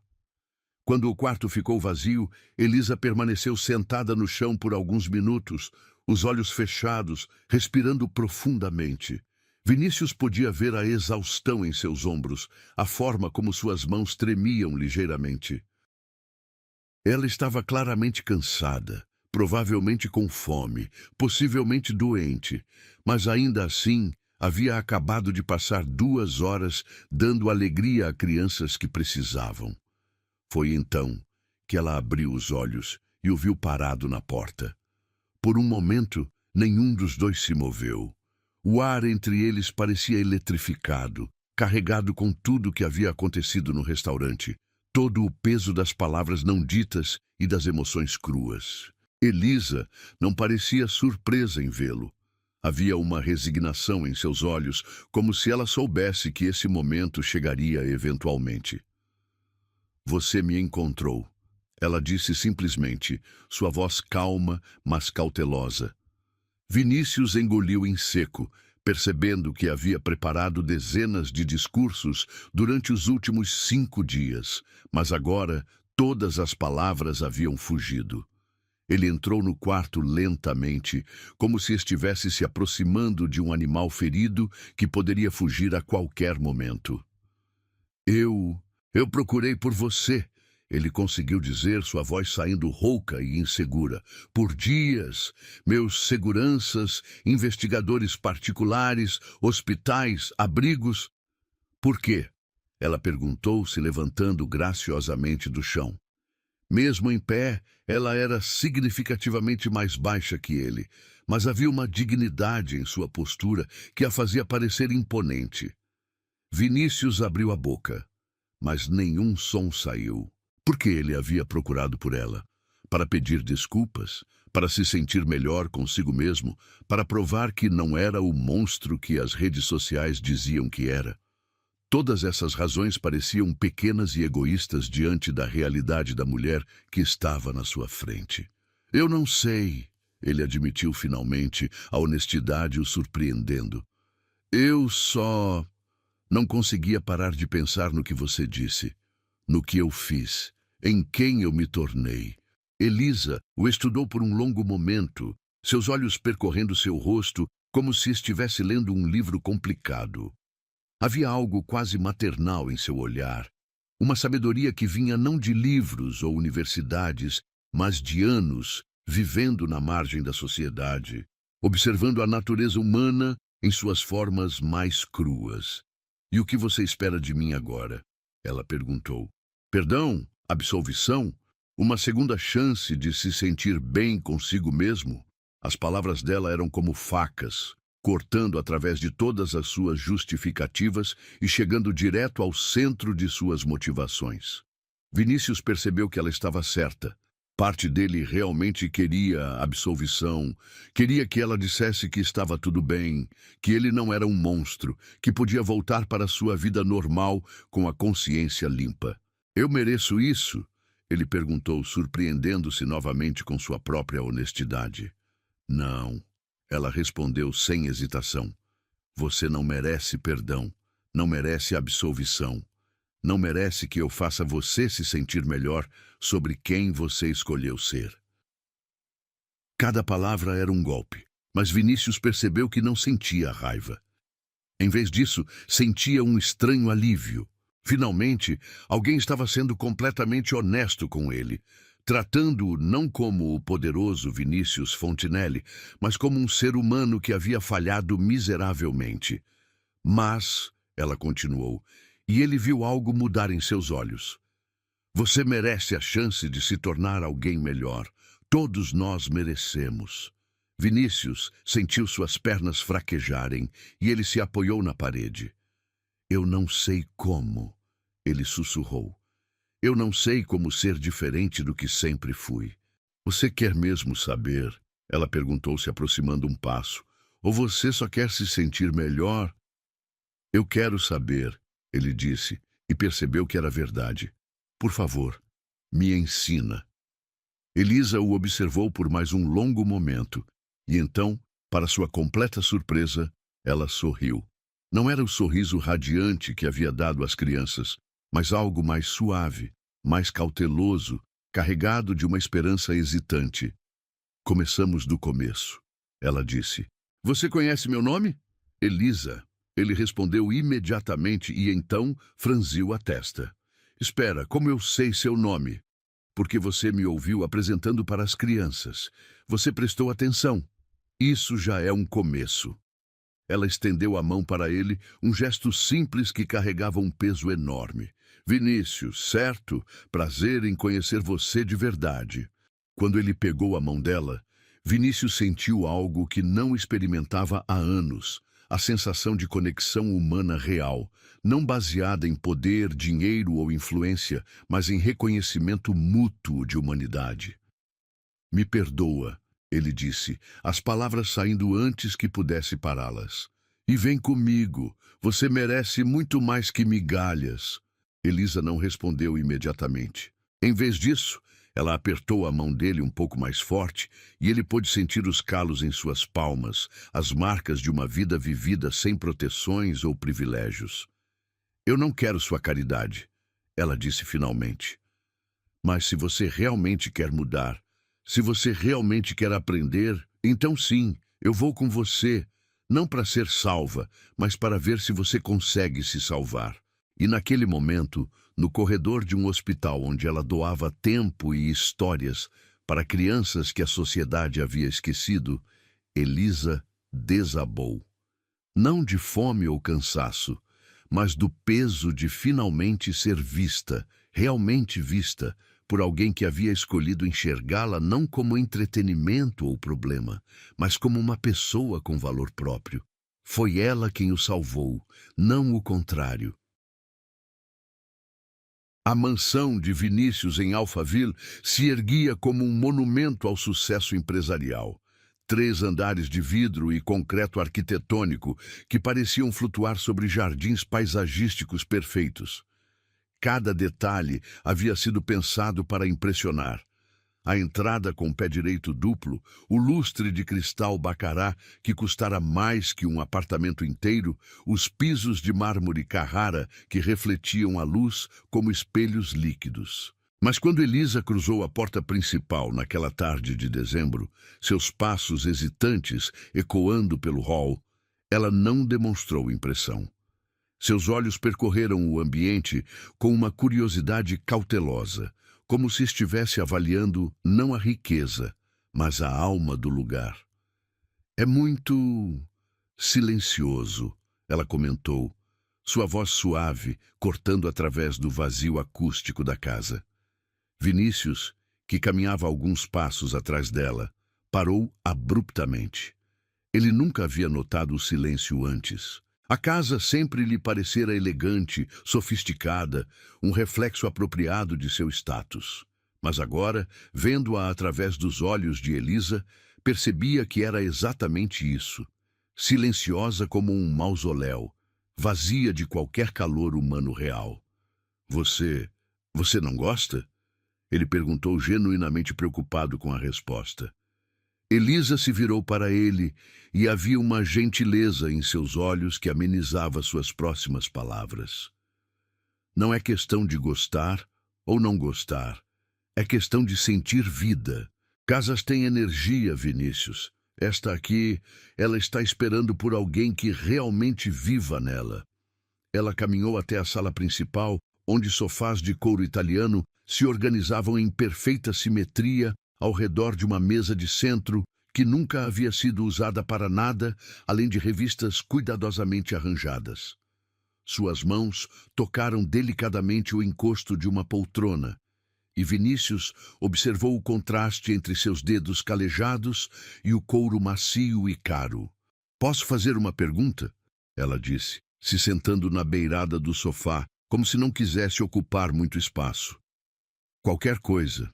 [SPEAKER 1] Quando o quarto ficou vazio, Elisa permaneceu sentada no chão por alguns minutos, os olhos fechados, respirando profundamente. Vinícius podia ver a exaustão em seus ombros, a forma como suas mãos tremiam ligeiramente. Ela estava claramente cansada, provavelmente com fome, possivelmente doente, mas ainda assim havia acabado de passar 2 horas dando alegria a crianças que precisavam. Foi então que ela abriu os olhos e o viu parado na porta. Por um momento, nenhum dos dois se moveu. O ar entre eles parecia eletrificado, carregado com tudo o que havia acontecido no restaurante, todo o peso das palavras não ditas e das emoções cruas. Elisa não parecia surpresa em vê-lo. Havia uma resignação em seus olhos, como se ela soubesse que esse momento chegaria eventualmente. Você me encontrou, ela disse simplesmente, sua voz calma, mas cautelosa. Vinícius engoliu em seco, percebendo que havia preparado dezenas de discursos durante os últimos 5 dias, mas agora todas as palavras haviam fugido. Ele entrou no quarto lentamente, como se estivesse se aproximando de um animal ferido que poderia fugir a qualquer momento. Eu procurei por você, ele conseguiu dizer, sua voz saindo rouca e insegura. Por dias, meus seguranças, investigadores particulares, hospitais, abrigos. Por quê? Ela perguntou, se levantando graciosamente do chão. Mesmo em pé, ela era significativamente mais baixa que ele, mas havia uma dignidade em sua postura que a fazia parecer imponente. Vinícius abriu a boca, mas nenhum som saiu. Por que ele havia procurado por ela? Para pedir desculpas? Para se sentir melhor consigo mesmo? Para provar que não era o monstro que as redes sociais diziam que era? Todas essas razões pareciam pequenas e egoístas diante da realidade da mulher que estava na sua frente. Eu não sei, ele admitiu finalmente, a honestidade o surpreendendo. Eu só não conseguia parar de pensar no que você disse, no que eu fiz, em quem eu me tornei. Elisa o estudou por um longo momento, seus olhos percorrendo seu rosto como se estivesse lendo um livro complicado. Havia algo quase maternal em seu olhar, uma sabedoria que vinha não de livros ou universidades, mas de anos vivendo na margem da sociedade, observando a natureza humana em suas formas mais cruas. E o que você espera de mim agora? Ela perguntou. Perdão? Absolvição? Uma segunda chance de se sentir bem consigo mesmo? As palavras dela eram como facas, cortando através de todas as suas justificativas e chegando direto ao centro de suas motivações. Vinícius percebeu que ela estava certa. Parte dele realmente queria absolvição, queria que ela dissesse que estava tudo bem, que ele não era um monstro, que podia voltar para sua vida normal com a consciência limpa. Eu mereço isso? Ele perguntou, surpreendendo-se novamente com sua própria honestidade. Não. Ela respondeu sem hesitação. Você não merece perdão, não merece absolvição, não merece que eu faça você se sentir melhor sobre quem você escolheu ser. Cada palavra era um golpe, mas Vinícius percebeu que não sentia raiva. Em vez disso, sentia um estranho alívio. Finalmente, alguém estava sendo completamente honesto com ele, tratando-o não como o poderoso Vinícius Fontinelli, mas como um ser humano que havia falhado miseravelmente. Mas, ela continuou, e ele viu algo mudar em seus olhos. Você merece a chance de se tornar alguém melhor. Todos nós merecemos. Vinícius sentiu suas pernas fraquejarem e ele se apoiou na parede. Eu não sei como, ele sussurrou. Eu não sei como ser diferente do que sempre fui. Você quer mesmo saber? Ela perguntou, se aproximando um passo. Ou você só quer se sentir melhor? Eu quero saber, ele disse, e percebeu que era verdade. Por favor, me ensina. Elisa o observou por mais um longo momento, e então, para sua completa surpresa, ela sorriu. Não era o sorriso radiante que havia dado às crianças, mas algo mais suave, mais cauteloso, carregado de uma esperança hesitante. Começamos do começo, ela disse. Você conhece meu nome? Elisa. Ele respondeu imediatamente e então franziu a testa. Espera, como eu sei seu nome? Porque você me ouviu apresentando para as crianças. Você prestou atenção. Isso já é um começo. Ela estendeu a mão para ele, um gesto simples que carregava um peso enorme. Vinícius, certo? Prazer em conhecer você de verdade. Quando ele pegou a mão dela, Vinícius sentiu algo que não experimentava há anos. A sensação de conexão humana real, não baseada em poder, dinheiro ou influência, mas em reconhecimento mútuo de humanidade. Me perdoa, ele disse, as palavras saindo antes que pudesse pará-las. E vem comigo, você merece muito mais que migalhas. Elisa não respondeu imediatamente. Em vez disso, ela apertou a mão dele um pouco mais forte e ele pôde sentir os calos em suas palmas, as marcas de uma vida vivida sem proteções ou privilégios. Eu não quero sua caridade, ela disse finalmente. Mas se você realmente quer mudar, se você realmente quer aprender, então sim, eu vou com você, não para ser salva, mas para ver se você consegue se salvar. E naquele momento, no corredor de um hospital onde ela doava tempo e histórias para crianças que a sociedade havia esquecido, Elisa desabou. Não de fome ou cansaço, mas do peso de finalmente ser vista, realmente vista, por alguém que havia escolhido enxergá-la não como entretenimento ou problema, mas como uma pessoa com valor próprio. Foi ela quem o salvou, não o contrário. A mansão de Vinícius em Alphaville se erguia como um monumento ao sucesso empresarial. 3 andares de vidro e concreto arquitetônico que pareciam flutuar sobre jardins paisagísticos perfeitos. Cada detalhe havia sido pensado para impressionar. A entrada com pé direito duplo, o lustre de cristal bacará que custara mais que um apartamento inteiro, os pisos de mármore Carrara que refletiam a luz como espelhos líquidos. Mas quando Elisa cruzou a porta principal naquela tarde de dezembro, seus passos hesitantes ecoando pelo hall, ela não demonstrou impressão. Seus olhos percorreram o ambiente com uma curiosidade cautelosa, como se estivesse avaliando não a riqueza, mas a alma do lugar. É muito silencioso, ela comentou, sua voz suave, cortando através do vazio acústico da casa. Vinícius, que caminhava alguns passos atrás dela, parou abruptamente. Ele nunca havia notado o silêncio antes. A casa sempre lhe parecera elegante, sofisticada, um reflexo apropriado de seu status. Mas agora, vendo-a através dos olhos de Elisa, percebia que era exatamente isso. Silenciosa como um mausoléu, vazia de qualquer calor humano real. Você não gosta? Ele perguntou genuinamente preocupado com a resposta. Elisa se virou para ele e havia uma gentileza em seus olhos que amenizava suas próximas palavras. Não é questão de gostar ou não gostar, é questão de sentir vida. Casas têm energia, Vinícius. Esta aqui, ela está esperando por alguém que realmente viva nela. Ela caminhou até a sala principal, onde sofás de couro italiano se organizavam em perfeita simetria ao redor de uma mesa de centro que nunca havia sido usada para nada, além de revistas cuidadosamente arranjadas. Suas mãos tocaram delicadamente o encosto de uma poltrona, e Vinícius observou o contraste entre seus dedos calejados e o couro macio e caro. "Posso fazer uma pergunta?" ela disse, se sentando na beirada do sofá, como se não quisesse ocupar muito espaço. "Qualquer coisa."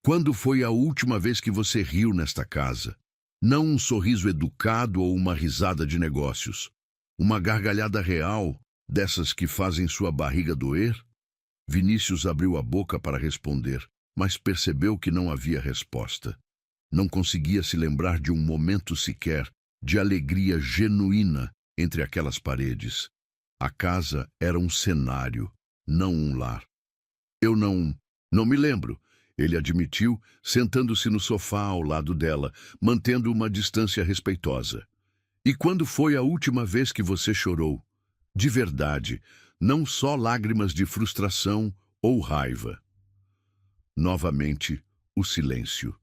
[SPEAKER 1] "Quando foi a última vez que você riu nesta casa? Não um sorriso educado ou uma risada de negócios. Uma gargalhada real, dessas que fazem sua barriga doer?" Vinícius abriu a boca para responder, mas percebeu que não havia resposta. Não conseguia se lembrar de um momento sequer de alegria genuína entre aquelas paredes. A casa era um cenário, não um lar. "Eu não me lembro." Ele admitiu, sentando-se no sofá ao lado dela, mantendo uma distância respeitosa. "E quando foi a última vez que você chorou? De verdade, não só lágrimas de frustração ou raiva." Novamente, o silêncio.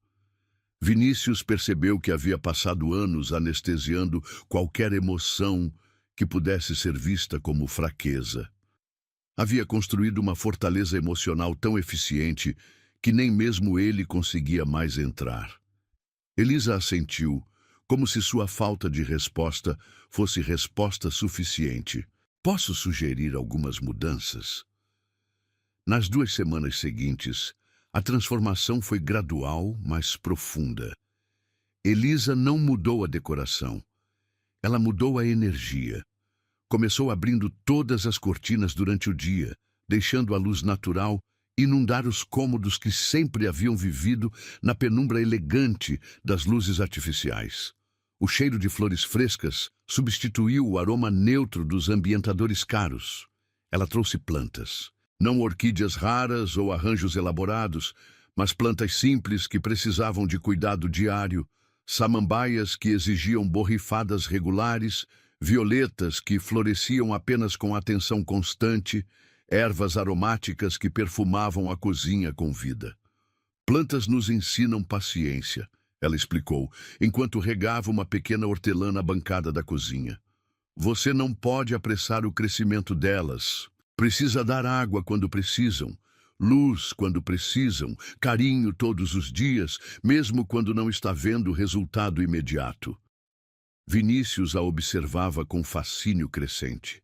[SPEAKER 1] Vinícius percebeu que havia passado anos anestesiando qualquer emoção que pudesse ser vista como fraqueza. Havia construído uma fortaleza emocional tão eficiente que nem mesmo ele conseguia mais entrar. Elisa assentiu, como se sua falta de resposta fosse resposta suficiente. "Posso sugerir algumas mudanças?" Nas 2 semanas seguintes, a transformação foi gradual, mas profunda. Elisa não mudou a decoração. Ela mudou a energia. Começou abrindo todas as cortinas durante o dia, deixando a luz natural inundar os cômodos que sempre haviam vivido na penumbra elegante das luzes artificiais. O cheiro de flores frescas substituiu o aroma neutro dos ambientadores caros. Ela trouxe plantas. Não orquídeas raras ou arranjos elaborados, mas plantas simples que precisavam de cuidado diário, samambaias que exigiam borrifadas regulares, violetas que floresciam apenas com atenção constante, ervas aromáticas que perfumavam a cozinha com vida. Plantas nos ensinam paciência, ela explicou, enquanto regava uma pequena hortelã na bancada da cozinha. Você não pode apressar o crescimento delas. Precisa dar água quando precisam, luz quando precisam, carinho todos os dias, mesmo quando não está vendo o resultado imediato. Vinícius a observava com fascínio crescente.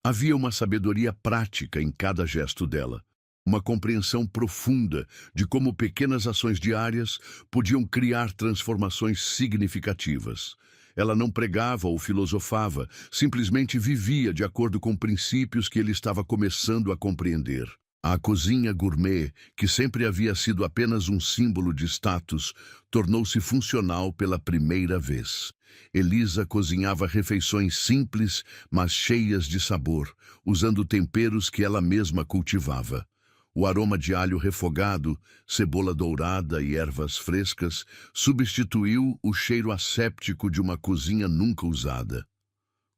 [SPEAKER 1] Havia uma sabedoria prática em cada gesto dela, uma compreensão profunda de como pequenas ações diárias podiam criar transformações significativas. Ela não pregava ou filosofava, simplesmente vivia de acordo com princípios que ele estava começando a compreender. A cozinha gourmet, que sempre havia sido apenas um símbolo de status, tornou-se funcional pela primeira vez. Elisa cozinhava refeições simples, mas cheias de sabor, usando temperos que ela mesma cultivava. O aroma de alho refogado, cebola dourada e ervas frescas substituiu o cheiro asséptico de uma cozinha nunca usada.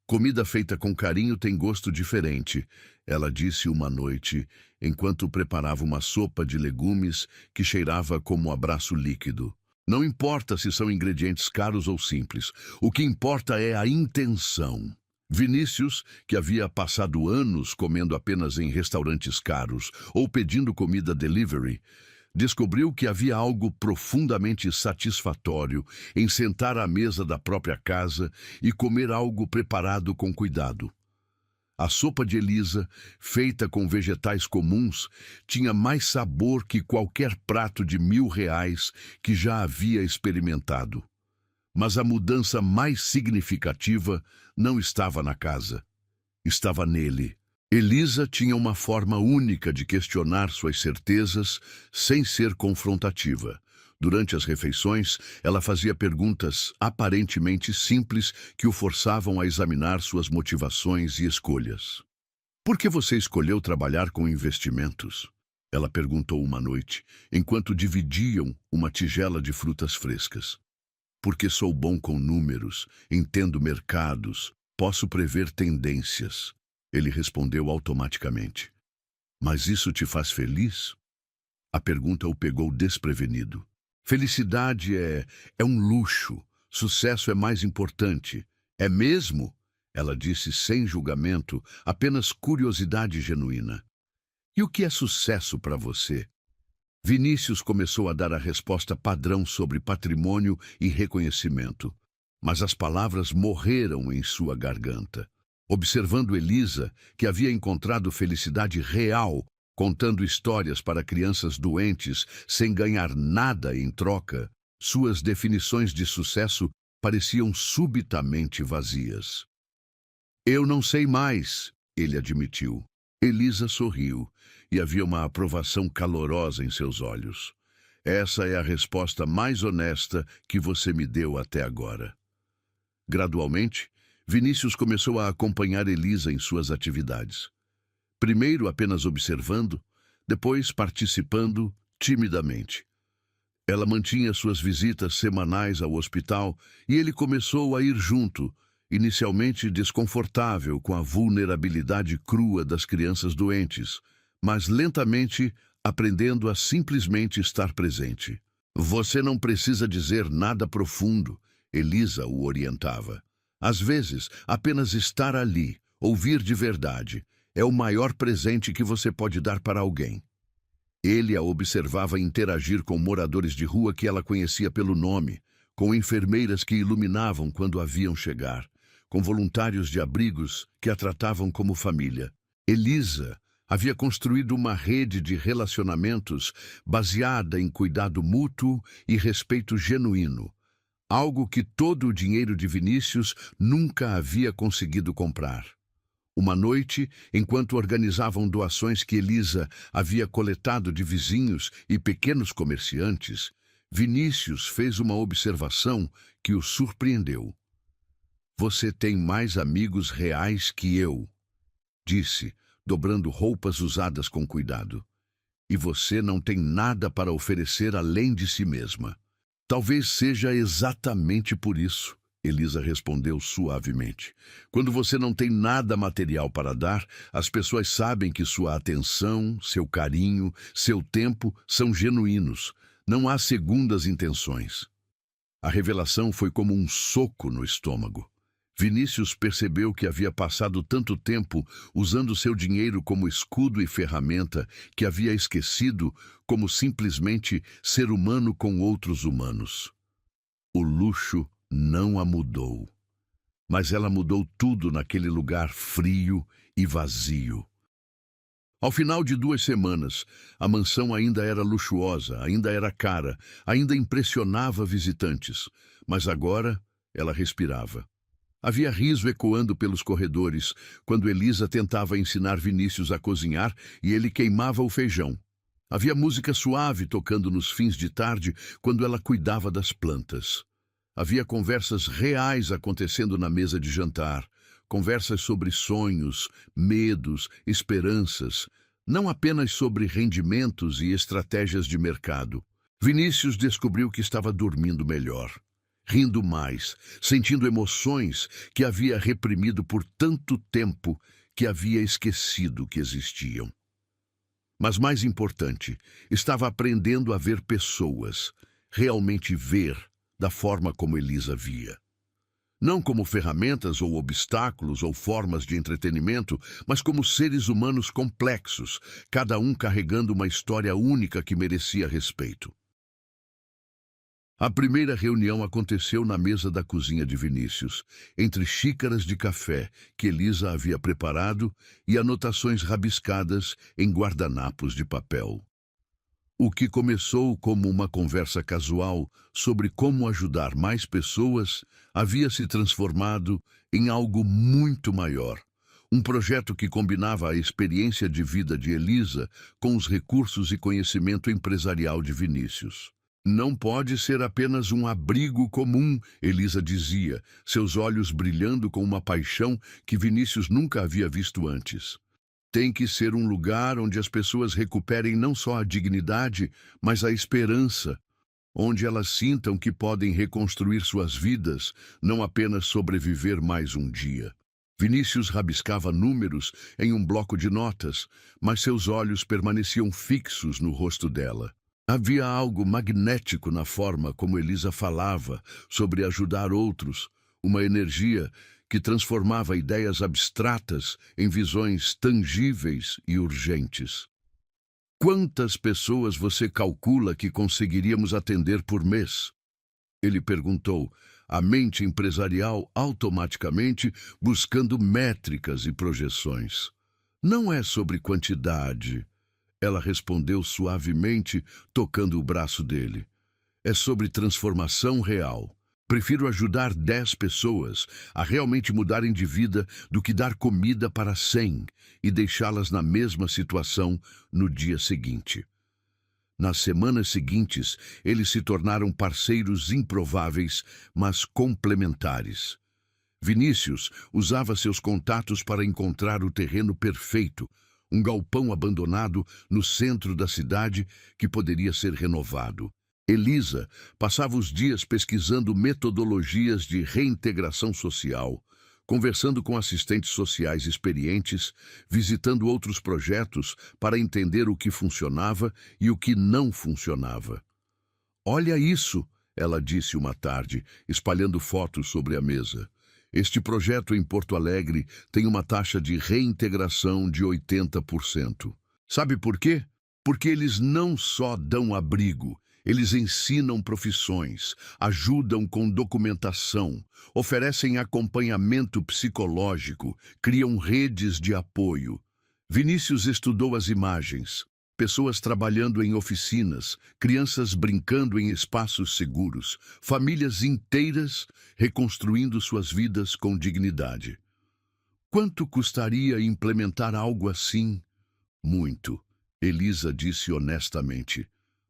[SPEAKER 1] Comida feita com carinho tem gosto diferente, ela disse uma noite, enquanto preparava uma sopa de legumes que cheirava como um abraço líquido. Não importa se são ingredientes caros ou simples, o que importa é a intenção. Vinícius, que havia passado anos comendo apenas em restaurantes caros ou pedindo comida delivery, descobriu que havia algo profundamente satisfatório em sentar à mesa da própria casa e comer algo preparado com cuidado. A sopa de Elisa, feita com vegetais comuns, tinha mais sabor que qualquer prato de R$ 1.000 que já havia experimentado. Mas a mudança mais significativa não estava na casa. Estava nele. Elisa tinha uma forma única de questionar suas certezas sem ser confrontativa. Durante as refeições, ela fazia perguntas aparentemente simples que o forçavam a examinar suas motivações e escolhas. Por que você escolheu trabalhar com investimentos? Ela perguntou uma noite, enquanto dividiam uma tigela de frutas frescas. Porque sou bom com números, entendo mercados, posso prever tendências. Ele respondeu automaticamente. Mas isso te faz feliz? A pergunta o pegou desprevenido. Felicidade é um luxo. Sucesso é mais importante. É mesmo? Ela disse sem julgamento, apenas curiosidade genuína. E o que é sucesso para você? Vinícius começou a dar a resposta padrão sobre patrimônio e reconhecimento, mas as palavras morreram em sua garganta. Observando Elisa, que havia encontrado felicidade real, contando histórias para crianças doentes sem ganhar nada em troca, suas definições de sucesso pareciam subitamente vazias. Eu não sei mais, ele admitiu. Elisa sorriu, e havia uma aprovação calorosa em seus olhos. Essa é a resposta mais honesta que você me deu até agora. Gradualmente, Vinícius começou a acompanhar Elisa em suas atividades. Primeiro apenas observando, depois participando timidamente. Ela mantinha suas visitas semanais ao hospital e ele começou a ir junto, inicialmente desconfortável com a vulnerabilidade crua das crianças doentes, mas lentamente aprendendo a simplesmente estar presente. Você não precisa dizer nada profundo, Elisa o orientava. Às vezes, apenas estar ali, ouvir de verdade, é o maior presente que você pode dar para alguém. Ele a observava interagir com moradores de rua que ela conhecia pelo nome, com enfermeiras que iluminavam quando a viam chegar, com voluntários de abrigos que a tratavam como família. Elisa havia construído uma rede de relacionamentos baseada em cuidado mútuo e respeito genuíno, algo que todo o dinheiro de Vinícius nunca havia conseguido comprar. Uma noite, enquanto organizavam doações que Elisa havia coletado de vizinhos e pequenos comerciantes, Vinícius fez uma observação que o surpreendeu. "Você tem mais amigos reais que eu", disse, dobrando roupas usadas com cuidado. "E você não tem nada para oferecer além de si mesma." "Talvez seja exatamente por isso", Elisa respondeu suavemente. "Quando você não tem nada material para dar, as pessoas sabem que sua atenção, seu carinho, seu tempo são genuínos. Não há segundas intenções." A revelação foi como um soco no estômago. Vinícius percebeu que havia passado tanto tempo usando seu dinheiro como escudo e ferramenta que havia esquecido como simplesmente ser humano com outros humanos. O luxo não a mudou, mas ela mudou tudo naquele lugar frio e vazio. Ao final de 2 semanas, a mansão ainda era luxuosa, ainda era cara, ainda impressionava visitantes, mas agora ela respirava. Havia riso ecoando pelos corredores quando Elisa tentava ensinar Vinícius a cozinhar e ele queimava o feijão. Havia música suave tocando nos fins de tarde quando ela cuidava das plantas. Havia conversas reais acontecendo na mesa de jantar, conversas sobre sonhos, medos, esperanças, não apenas sobre rendimentos e estratégias de mercado. Vinícius descobriu que estava dormindo melhor, rindo mais, sentindo emoções que havia reprimido por tanto tempo que havia esquecido que existiam. Mas mais importante, estava aprendendo a ver pessoas, realmente ver da forma como Elisa via. Não como ferramentas ou obstáculos ou formas de entretenimento, mas como seres humanos complexos, cada um carregando uma história única que merecia respeito. A primeira reunião aconteceu na mesa da cozinha de Vinícius, entre xícaras de café que Elisa havia preparado e anotações rabiscadas em guardanapos de papel. O que começou como uma conversa casual sobre como ajudar mais pessoas havia se transformado em algo muito maior. Um projeto que combinava a experiência de vida de Elisa com os recursos e conhecimento empresarial de Vinícius. "Não pode ser apenas um abrigo comum", Elisa dizia, seus olhos brilhando com uma paixão que Vinícius nunca havia visto antes. "Tem que ser um lugar onde as pessoas recuperem não só a dignidade, mas a esperança, onde elas sintam que podem reconstruir suas vidas, não apenas sobreviver mais um dia." Vinícius rabiscava números em um bloco de notas, mas seus olhos permaneciam fixos no rosto dela. Havia algo magnético na forma como Elisa falava sobre ajudar outros, uma energia que transformava ideias abstratas em visões tangíveis e urgentes. "Quantas pessoas você calcula que conseguiríamos atender por mês?" Ele perguntou, a mente empresarial automaticamente buscando métricas e projeções. "Não é sobre quantidade", ela respondeu suavemente, tocando o braço dele. "É sobre transformação real. Prefiro ajudar 10 pessoas a realmente mudarem de vida do que dar comida para 100 e deixá-las na mesma situação no dia seguinte." Nas semanas seguintes, eles se tornaram parceiros improváveis, mas complementares. Vinícius usava seus contatos para encontrar o terreno perfeito, um galpão abandonado no centro da cidade que poderia ser renovado. Elisa passava os dias pesquisando metodologias de reintegração social, conversando com assistentes sociais experientes, visitando outros projetos para entender o que funcionava e o que não funcionava. "Olha isso", ela disse uma tarde, espalhando fotos sobre a mesa. "Este projeto em Porto Alegre tem uma taxa de reintegração de 80%. Sabe por quê? Porque eles não só dão abrigo, eles ensinam profissões, ajudam com documentação, oferecem acompanhamento psicológico, criam redes de apoio." Vinícius estudou as imagens. Pessoas trabalhando em oficinas, crianças brincando em espaços seguros, famílias inteiras reconstruindo suas vidas com dignidade. Quanto custaria implementar algo assim? Muito, Elisa disse honestamente.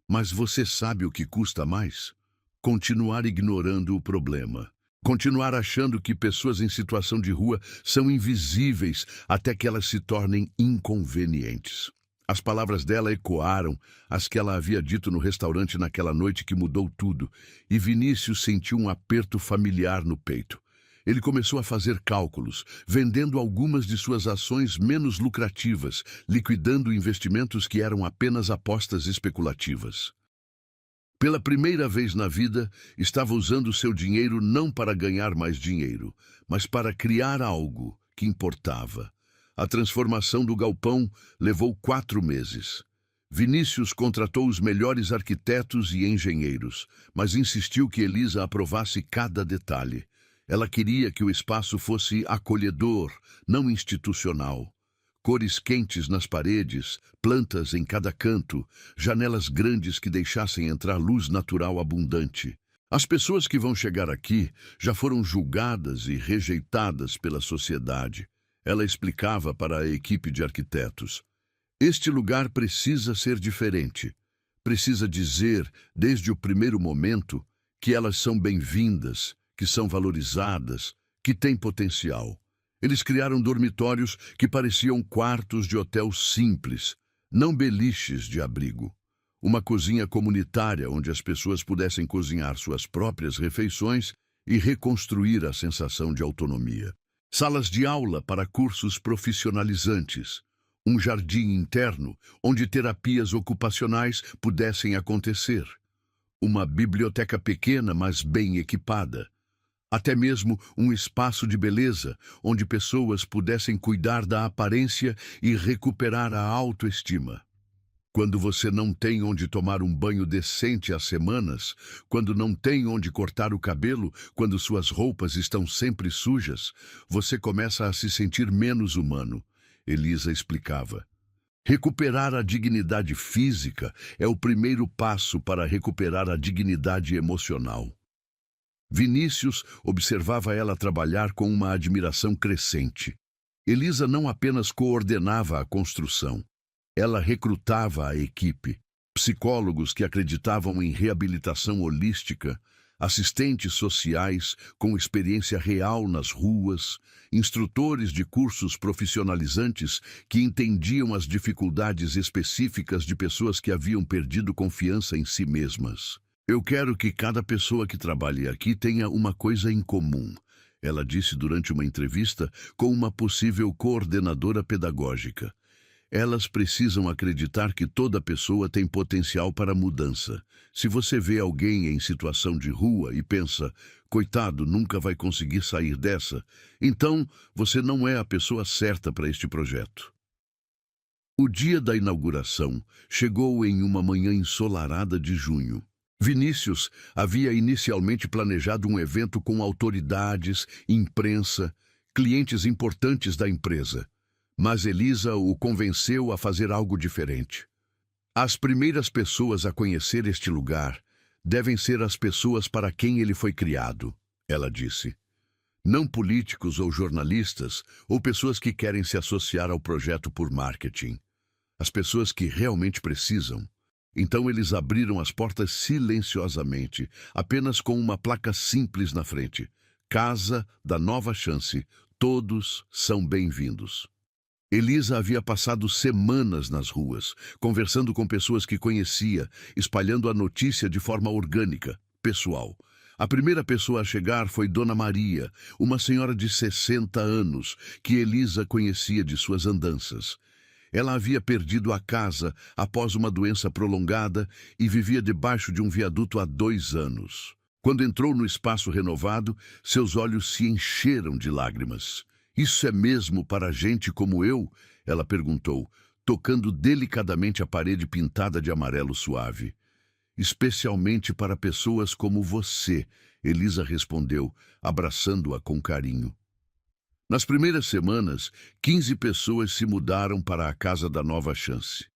[SPEAKER 1] Mas você sabe o que custa mais? Continuar ignorando o problema. Continuar achando que pessoas em situação de rua são invisíveis até que elas se tornem inconvenientes. As palavras dela ecoaram as que ela havia dito no restaurante naquela noite que mudou tudo, e Vinícius sentiu um aperto familiar no peito. Ele começou a fazer cálculos, vendendo algumas de suas ações menos lucrativas, liquidando investimentos que eram apenas apostas especulativas. Pela primeira vez na vida, estava usando seu dinheiro não para ganhar mais dinheiro, mas para criar algo que importava. A transformação do galpão levou 4 meses. Vinícius contratou os melhores arquitetos e engenheiros, mas insistiu que Elisa aprovasse cada detalhe. Ela queria que o espaço fosse acolhedor, não institucional. Cores quentes nas paredes, plantas em cada canto, janelas grandes que deixassem entrar luz natural abundante. As pessoas que vão chegar aqui já foram julgadas e rejeitadas pela sociedade. Ela explicava para a equipe de arquitetos. Este lugar precisa ser diferente. Precisa dizer, desde o primeiro momento, que elas são bem-vindas, que são valorizadas, que têm potencial. Eles criaram dormitórios que pareciam quartos de hotel simples, não beliches de abrigo. Uma cozinha comunitária onde as pessoas pudessem cozinhar suas próprias refeições e reconstruir a sensação de autonomia. Salas de aula para cursos profissionalizantes. Um jardim interno onde terapias ocupacionais pudessem acontecer. Uma biblioteca pequena, mas bem equipada. Até mesmo um espaço de beleza, onde pessoas pudessem cuidar da aparência e recuperar a autoestima. Quando você não tem onde tomar um banho decente há semanas, quando não tem onde cortar o cabelo, quando suas roupas estão sempre sujas, você começa a se sentir menos humano, Elisa explicava. Recuperar a dignidade física é o primeiro passo para recuperar a dignidade emocional. Vinícius observava ela trabalhar com uma admiração crescente. Elisa não apenas coordenava a construção, ela recrutava a equipe. Psicólogos que acreditavam em reabilitação holística, assistentes sociais com experiência real nas ruas, instrutores de cursos profissionalizantes que entendiam as dificuldades específicas de pessoas que haviam perdido confiança em si mesmas. Eu quero que cada pessoa que trabalhe aqui tenha uma coisa em comum, ela disse durante uma entrevista com uma possível coordenadora pedagógica. Elas precisam acreditar que toda pessoa tem potencial para mudança. Se você vê alguém em situação de rua e pensa, coitado, nunca vai conseguir sair dessa, então você não é a pessoa certa para este projeto. O dia da inauguração chegou em uma manhã ensolarada de junho. Vinícius havia inicialmente planejado um evento com autoridades, imprensa, clientes importantes da empresa. Mas Elisa o convenceu a fazer algo diferente. As primeiras pessoas a conhecer este lugar devem ser as pessoas para quem ele foi criado, ela disse. Não políticos ou jornalistas ou pessoas que querem se associar ao projeto por marketing. As pessoas que realmente precisam. Então eles abriram as portas silenciosamente, apenas com uma placa simples na frente. Casa da Nova Chance. Todos são bem-vindos. Elisa havia passado semanas nas ruas, conversando com pessoas que conhecia, espalhando a notícia de forma orgânica, pessoal. A primeira pessoa a chegar foi Dona Maria, uma senhora de 60 anos, que Elisa conhecia de suas andanças. Ela havia perdido a casa após uma doença prolongada e vivia debaixo de um viaduto há 2 anos. Quando entrou no espaço renovado, seus olhos se encheram de lágrimas. Isso é mesmo para gente como eu? Ela perguntou, tocando delicadamente a parede pintada de amarelo suave. Especialmente para pessoas como você, Elisa respondeu, abraçando-a com carinho. Nas primeiras semanas, 15 pessoas se mudaram para a Casa da Nova Chance.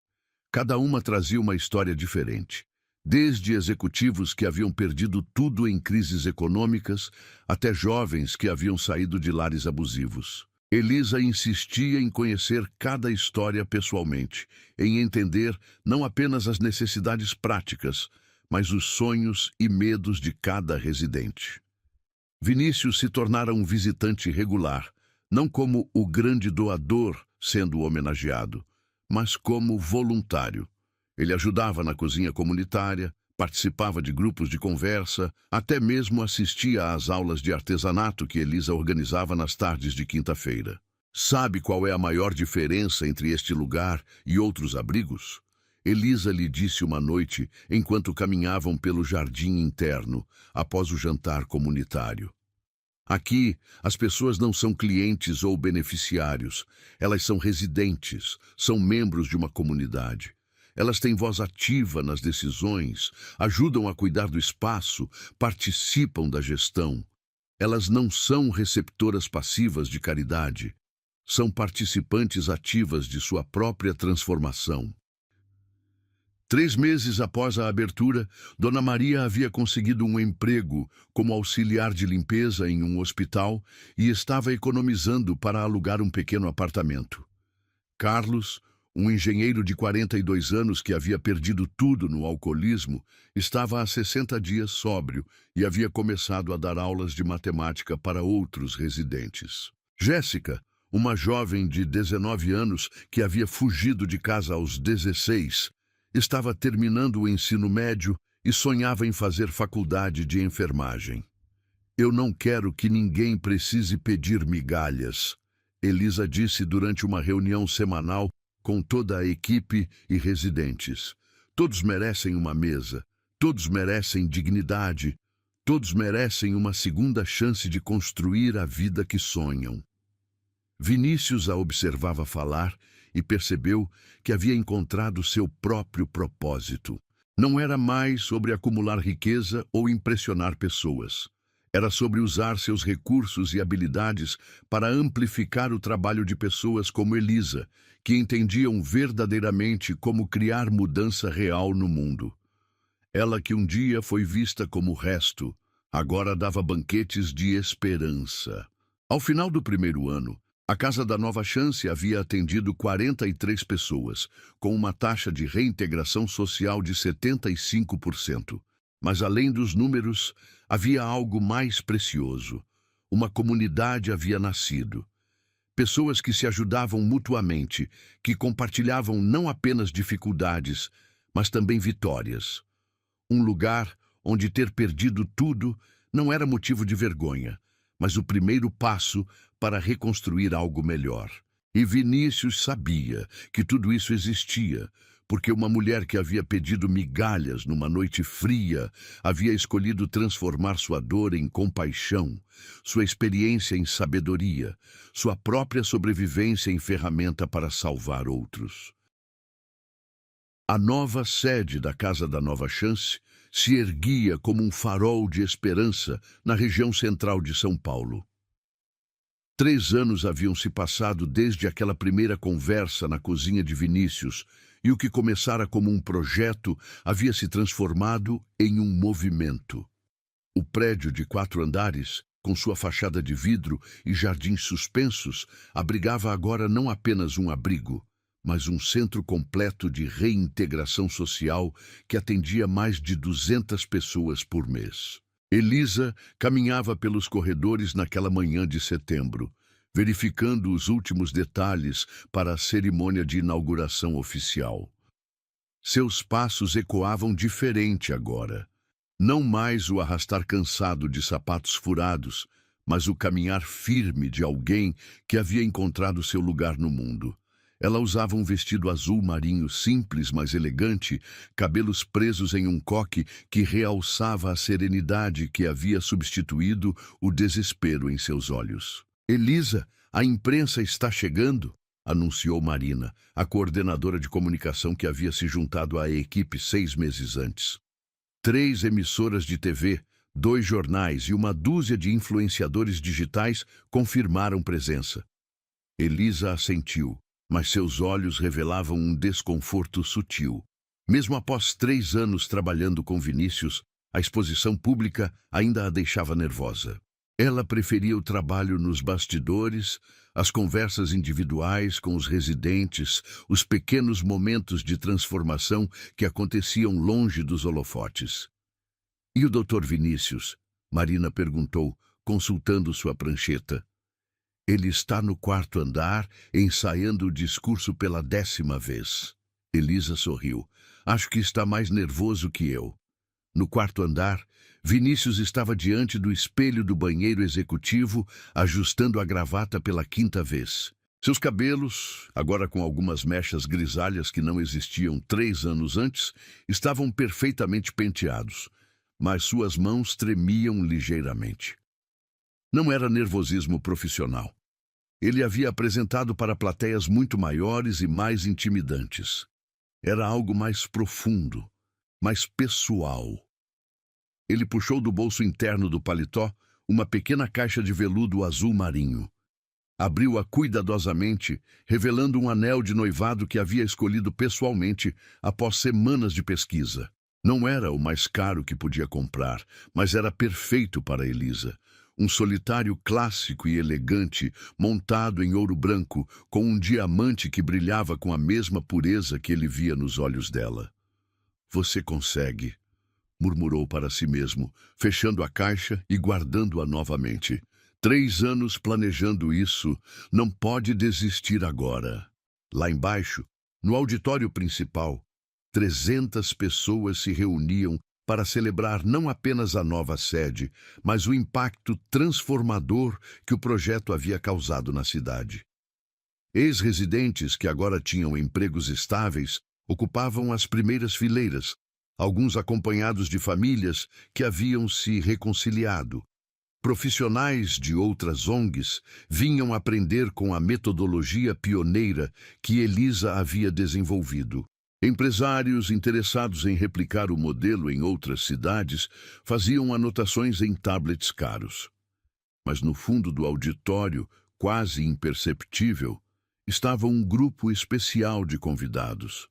[SPEAKER 1] Cada uma trazia uma história diferente. Desde executivos que haviam perdido tudo em crises econômicas, até jovens que haviam saído de lares abusivos. Elisa insistia em conhecer cada história pessoalmente, em entender não apenas as necessidades práticas, mas os sonhos e medos de cada residente. Vinícius se tornara um visitante regular, não como o grande doador sendo homenageado, mas como voluntário. Ele ajudava na cozinha comunitária, participava de grupos de conversa, até mesmo assistia às aulas de artesanato que Elisa organizava nas tardes de quinta-feira. Sabe qual é a maior diferença entre este lugar e outros abrigos? Elisa lhe disse uma noite, enquanto caminhavam pelo jardim interno, após o jantar comunitário. Aqui, as pessoas não são clientes ou beneficiários, elas são residentes, são membros de uma comunidade. Elas têm voz ativa nas decisões, ajudam a cuidar do espaço, participam da gestão. Elas não são receptoras passivas de caridade, são participantes ativas de sua própria transformação. 3 meses após a abertura, Dona Maria havia conseguido um emprego como auxiliar de limpeza em um hospital e estava economizando para alugar um pequeno apartamento. Carlos, um engenheiro de 42 anos que havia perdido tudo no alcoolismo, estava há 60 dias sóbrio e havia começado a dar aulas de matemática para outros residentes. Jéssica, uma jovem de 19 anos que havia fugido de casa aos 16, estava terminando o ensino médio e sonhava em fazer faculdade de enfermagem. Eu não quero que ninguém precise pedir migalhas, Elisa disse durante uma reunião semanal com toda a equipe e residentes. Todos merecem uma mesa, todos merecem dignidade, todos merecem uma segunda chance de construir a vida que sonham. Vinícius a observava falar e percebeu que havia encontrado seu próprio propósito. Não era mais sobre acumular riqueza ou impressionar pessoas. Era sobre usar seus recursos e habilidades para amplificar o trabalho de pessoas como Elisa, que entendiam verdadeiramente como criar mudança real no mundo. Ela que um dia foi vista como o resto, agora dava banquetes de esperança. Ao final do primeiro ano, a Casa da Nova Chance havia atendido 43 pessoas, com uma taxa de reintegração social de 75%. Mas além dos números, havia algo mais precioso. Uma comunidade havia nascido. Pessoas que se ajudavam mutuamente, que compartilhavam não apenas dificuldades, mas também vitórias. Um lugar onde ter perdido tudo não era motivo de vergonha, mas o primeiro passo para reconstruir algo melhor. E Vinícius sabia que tudo isso existia, porque uma mulher que havia pedido migalhas numa noite fria havia escolhido transformar sua dor em compaixão, sua experiência em sabedoria, sua própria sobrevivência em ferramenta para salvar outros. A nova sede da Casa da Nova Chance se erguia como um farol de esperança na região central de São Paulo. 3 anos haviam se passado desde aquela primeira conversa na cozinha de Vinícius, e o que começara como um projeto havia se transformado em um movimento. O prédio de 4 andares, com sua fachada de vidro e jardins suspensos, abrigava agora não apenas um abrigo, mas um centro completo de reintegração social que atendia mais de 200 pessoas por mês. Elisa caminhava pelos corredores naquela manhã de setembro, verificando os últimos detalhes para a cerimônia de inauguração oficial. Seus passos ecoavam diferente agora. Não mais o arrastar cansado de sapatos furados, mas o caminhar firme de alguém que havia encontrado seu lugar no mundo. Ela usava um vestido azul marinho simples, mas elegante, cabelos presos em um coque que realçava a serenidade que havia substituído o desespero em seus olhos. Elisa, a imprensa está chegando, anunciou Marina, a coordenadora de comunicação que havia se juntado à equipe 6 meses antes. 3 emissoras de TV, 2 jornais e uma dúzia de influenciadores digitais confirmaram presença. Elisa assentiu, mas seus olhos revelavam um desconforto sutil. Mesmo após 3 anos trabalhando com Vinícius, a exposição pública ainda a deixava nervosa. Ela preferia o trabalho nos bastidores, as conversas individuais com os residentes, os pequenos momentos de transformação que aconteciam longe dos holofotes. "E o Dr. Vinícius?" Marina perguntou, consultando sua prancheta. "Ele está no 4º andar, ensaiando o discurso pela 10ª vez." Elisa sorriu. "Acho que está mais nervoso que eu." No 4º andar, Vinícius estava diante do espelho do banheiro executivo, ajustando a gravata pela 5ª vez. Seus cabelos, agora com algumas mechas grisalhas que não existiam 3 anos antes, estavam perfeitamente penteados, mas suas mãos tremiam ligeiramente. Não era nervosismo profissional. Ele havia apresentado para plateias muito maiores e mais intimidantes. Era algo mais profundo, mais pessoal. Ele puxou do bolso interno do paletó uma pequena caixa de veludo azul marinho. Abriu-a cuidadosamente, revelando um anel de noivado que havia escolhido pessoalmente após semanas de pesquisa. Não era o mais caro que podia comprar, mas era perfeito para Elisa. Um solitário clássico e elegante, montado em ouro branco, com um diamante que brilhava com a mesma pureza que ele via nos olhos dela. "Você consegue", murmurou para si mesmo, fechando a caixa e guardando-a novamente. 3 anos planejando isso, não pode desistir agora. Lá embaixo, no auditório principal, 300 pessoas se reuniam para celebrar não apenas a nova sede, mas o impacto transformador que o projeto havia causado na cidade. Ex-residentes que agora tinham empregos estáveis ocupavam as primeiras fileiras, alguns acompanhados de famílias que haviam se reconciliado. Profissionais de outras ONGs vinham aprender com a metodologia pioneira que Elisa havia desenvolvido. Empresários interessados em replicar o modelo em outras cidades faziam anotações em tablets caros. Mas no fundo do auditório, quase imperceptível, estava um grupo especial de convidados.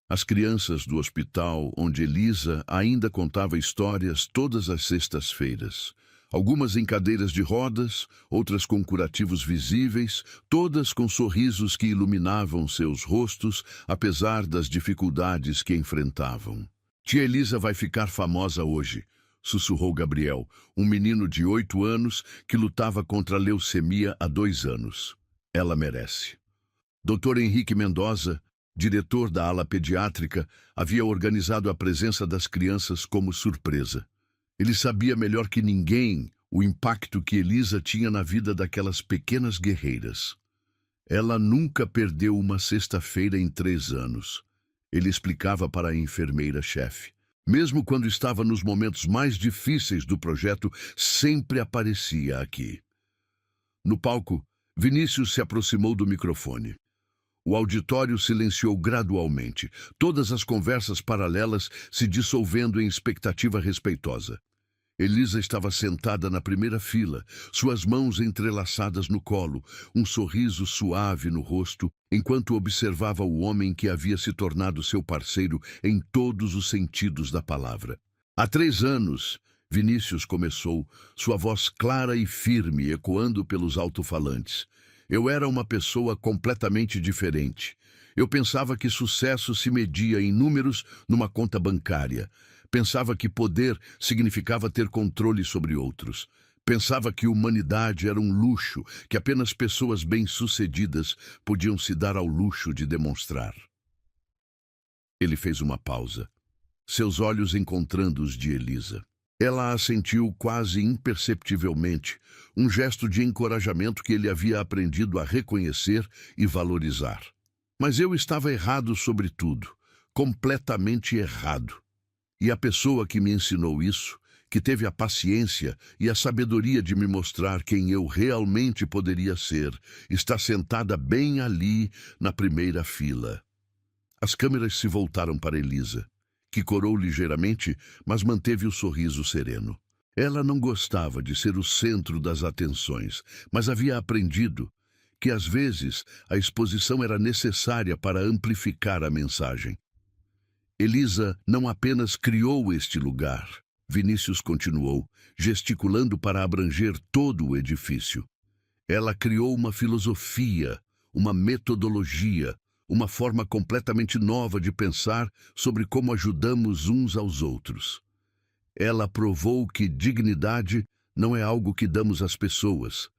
[SPEAKER 1] As crianças do hospital onde Elisa ainda contava histórias todas as sextas-feiras. Algumas em cadeiras de rodas, outras com curativos visíveis, todas com sorrisos que iluminavam seus rostos, apesar das dificuldades que enfrentavam. "Tia Elisa vai ficar famosa hoje", sussurrou Gabriel, um menino de 8 anos que lutava contra a leucemia há 2 anos. "Ela merece." Dr. Henrique Mendoza, diretor da ala pediátrica, havia organizado a presença das crianças como surpresa. Ele sabia melhor que ninguém o impacto que Elisa tinha na vida daquelas pequenas guerreiras. "Ela nunca perdeu uma sexta-feira em 3 anos", ele explicava para a enfermeira-chefe. "Mesmo quando estava nos momentos mais difíceis do projeto, sempre aparecia aqui." No palco, Vinícius se aproximou do microfone. O auditório silenciou gradualmente, todas as conversas paralelas se dissolvendo em expectativa respeitosa. Elisa estava sentada na primeira fila, suas mãos entrelaçadas no colo, um sorriso suave no rosto, enquanto observava o homem que havia se tornado seu parceiro em todos os sentidos da palavra. "Há 3 anos, Vinícius começou, sua voz clara e firme ecoando pelos alto-falantes. "Eu era uma pessoa completamente diferente. Eu pensava que sucesso se media em números numa conta bancária. Pensava que poder significava ter controle sobre outros. Pensava que humanidade era um luxo que apenas pessoas bem-sucedidas podiam se dar ao luxo de demonstrar." Ele fez uma pausa, seus olhos encontrando os de Elisa. Ela assentiu quase imperceptivelmente, um gesto de encorajamento que ele havia aprendido a reconhecer e valorizar. "Mas eu estava errado sobre tudo, completamente errado. E a pessoa que me ensinou isso, que teve a paciência e a sabedoria de me mostrar quem eu realmente poderia ser, está sentada bem ali, na primeira fila." As câmeras se voltaram para Elisa, que corou ligeiramente, mas manteve o sorriso sereno. Ela não gostava de ser o centro das atenções, mas havia aprendido que às vezes a exposição era necessária para amplificar a mensagem. Elisa não apenas criou este lugar, Vinícius continuou, gesticulando para abranger todo o edifício. Ela criou uma filosofia, uma metodologia, uma forma completamente nova de pensar sobre como ajudamos uns aos outros. Ela provou que dignidade não é algo que damos às pessoas,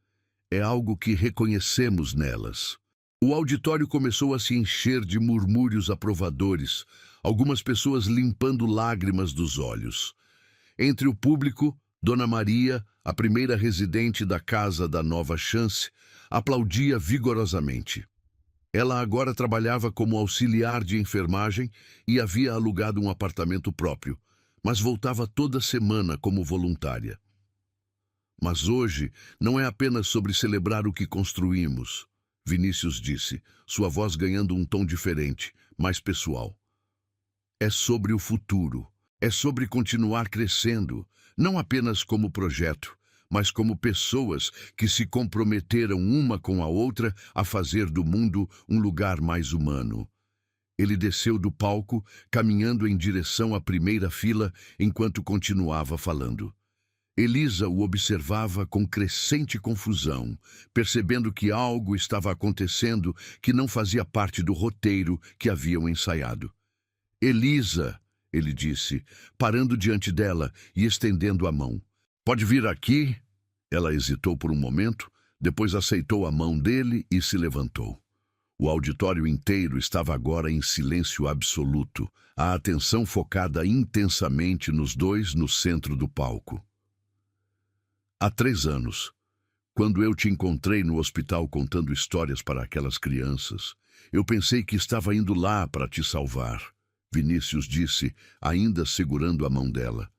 [SPEAKER 1] é algo que reconhecemos nelas. O auditório começou a se encher de murmúrios aprovadores, algumas pessoas limpando lágrimas dos olhos. Entre o público, Dona Maria, a primeira residente da Casa da Nova Chance, aplaudia vigorosamente. Ela agora trabalhava como auxiliar de enfermagem e havia alugado um apartamento próprio, mas voltava toda semana como voluntária. Mas hoje não é apenas sobre celebrar o que construímos, Vinícius disse, sua voz ganhando um tom diferente, mais pessoal. É sobre o futuro, é sobre continuar crescendo, não apenas como projeto, mas como pessoas que se comprometeram uma com a outra a fazer do mundo um lugar mais humano. Ele desceu do palco, caminhando em direção à primeira fila, enquanto continuava falando. Elisa o observava com crescente confusão, percebendo que algo estava acontecendo que não fazia parte do roteiro que haviam ensaiado. Elisa, ele disse, parando diante dela e estendendo a mão. Pode vir aqui? Ela hesitou por um momento, depois aceitou a mão dele e se levantou. O auditório inteiro estava agora em silêncio absoluto, a atenção focada intensamente nos dois no centro do palco. Há 3 anos, quando eu te encontrei no hospital contando histórias para aquelas crianças, eu pensei que estava indo lá para te salvar, Vinícius disse, ainda segurando a mão dela.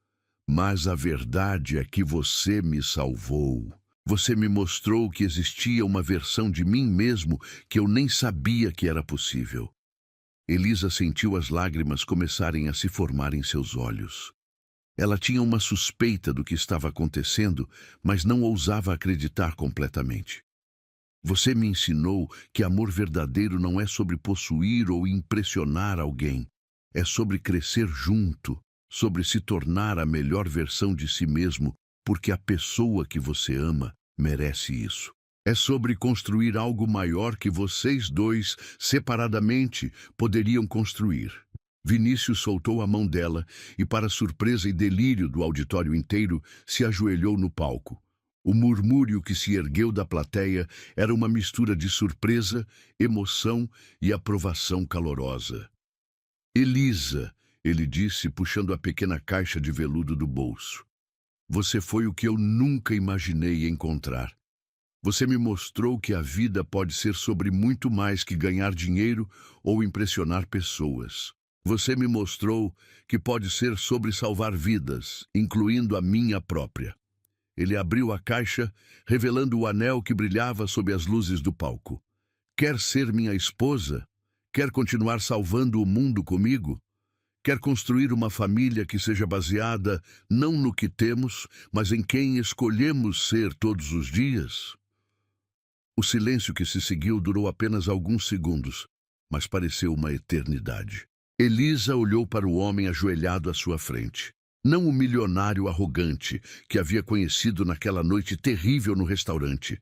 [SPEAKER 1] Mas a verdade é que você me salvou. Você me mostrou que existia uma versão de mim mesmo que eu nem sabia que era possível. Elisa sentiu as lágrimas começarem a se formar em seus olhos. Ela tinha uma suspeita do que estava acontecendo, mas não ousava acreditar completamente. Você me ensinou que amor verdadeiro não é sobre possuir ou impressionar alguém. É sobre crescer junto, sobre se tornar a melhor versão de si mesmo, porque a pessoa que você ama merece isso. É sobre construir algo maior que vocês dois, separadamente, poderiam construir. Vinícius soltou a mão dela e, para surpresa e delírio do auditório inteiro, se ajoelhou no palco. O murmúrio que se ergueu da plateia era uma mistura de surpresa, emoção e aprovação calorosa. Elisa, ele disse, puxando a pequena caixa de veludo do bolso. Você foi o que eu nunca imaginei encontrar. Você me mostrou que a vida pode ser sobre muito mais que ganhar dinheiro ou impressionar pessoas. Você me mostrou que pode ser sobre salvar vidas, incluindo a minha própria. Ele abriu a caixa, revelando o anel que brilhava sob as luzes do palco. Quer ser minha esposa? Quer continuar salvando o mundo comigo? Quer construir uma família que seja baseada não no que temos, mas em quem escolhemos ser todos os dias? O silêncio que se seguiu durou apenas alguns segundos, mas pareceu uma eternidade. Elisa olhou para o homem ajoelhado à sua frente. Não o milionário arrogante que havia conhecido naquela noite terrível no restaurante,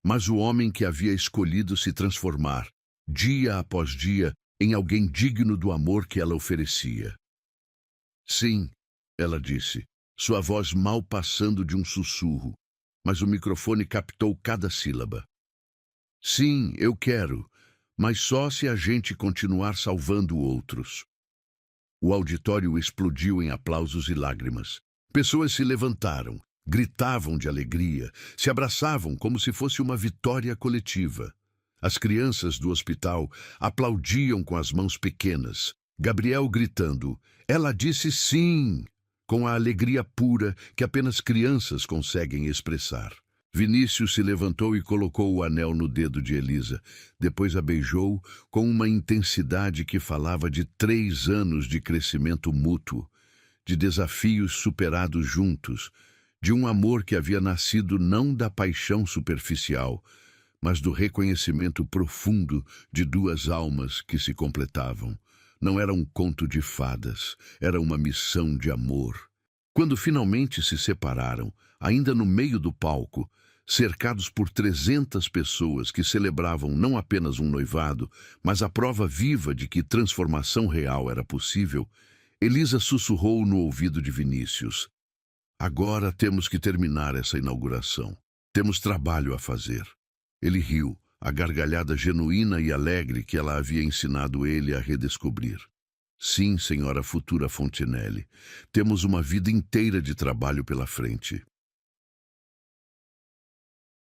[SPEAKER 1] mas o homem que havia escolhido se transformar, dia após dia, em alguém digno do amor que ela oferecia. Sim, ela disse, sua voz mal passando de um sussurro, mas o microfone captou cada sílaba. Sim, eu quero, mas só se a gente continuar salvando outros. O auditório explodiu em aplausos e lágrimas. Pessoas se levantaram, gritavam de alegria, se abraçavam como se fosse uma vitória coletiva. As crianças do hospital aplaudiam com as mãos pequenas, Gabriel gritando, ela disse sim, com a alegria pura que apenas crianças conseguem expressar. Vinícius se levantou e colocou o anel no dedo de Elisa. Depois a beijou com uma intensidade que falava de 3 anos de crescimento mútuo, de desafios superados juntos, de um amor que havia nascido não da paixão superficial, mas do reconhecimento profundo de duas almas que se completavam. Não era um conto de fadas, era uma missão de amor. Quando finalmente se separaram, ainda no meio do palco, cercados por 300 pessoas que celebravam não apenas um noivado, mas a prova viva de que transformação real era possível, Elisa sussurrou no ouvido de Vinícius: "Agora temos que terminar essa inauguração. Temos trabalho a fazer." Ele riu, a gargalhada genuína e alegre que ela havia ensinado ele a redescobrir. "Sim, senhora futura Fontinelli, temos uma vida inteira de trabalho pela frente."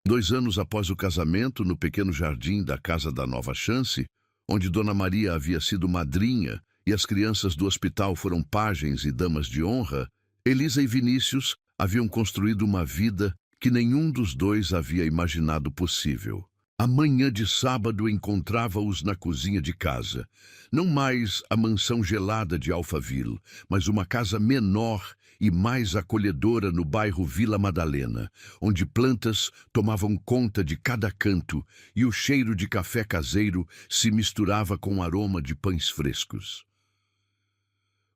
[SPEAKER 1] 2 anos após o casamento, no pequeno jardim da Casa da Nova Chance, onde Dona Maria havia sido madrinha e as crianças do hospital foram pajens e damas de honra, Elisa e Vinícius haviam construído uma vida que nenhum dos dois havia imaginado possível. A manhã de sábado encontrava-os na cozinha de casa. Não mais a mansão gelada de Alphaville, mas uma casa menor e mais acolhedora no bairro Vila Madalena, onde plantas tomavam conta de cada canto e o cheiro de café caseiro se misturava com o aroma de pães frescos.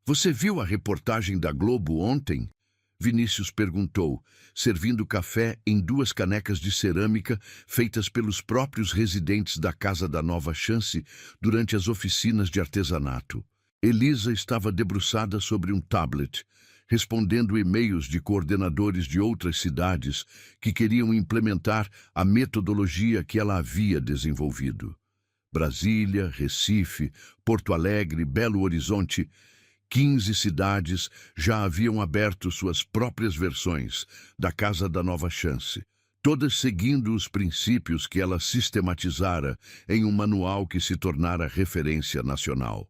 [SPEAKER 1] "Você viu a reportagem da Globo ontem?" Vinícius perguntou, servindo café em 2 canecas de cerâmica feitas pelos próprios residentes da Casa da Nova Chance durante as oficinas de artesanato. Elisa estava debruçada sobre um tablet, respondendo e-mails de coordenadores de outras cidades que queriam implementar a metodologia que ela havia desenvolvido. Brasília, Recife, Porto Alegre, Belo Horizonte, 15 cidades já haviam aberto suas próprias versões da Casa da Nova Chance, todas seguindo os princípios que ela sistematizara em um manual que se tornara referência nacional.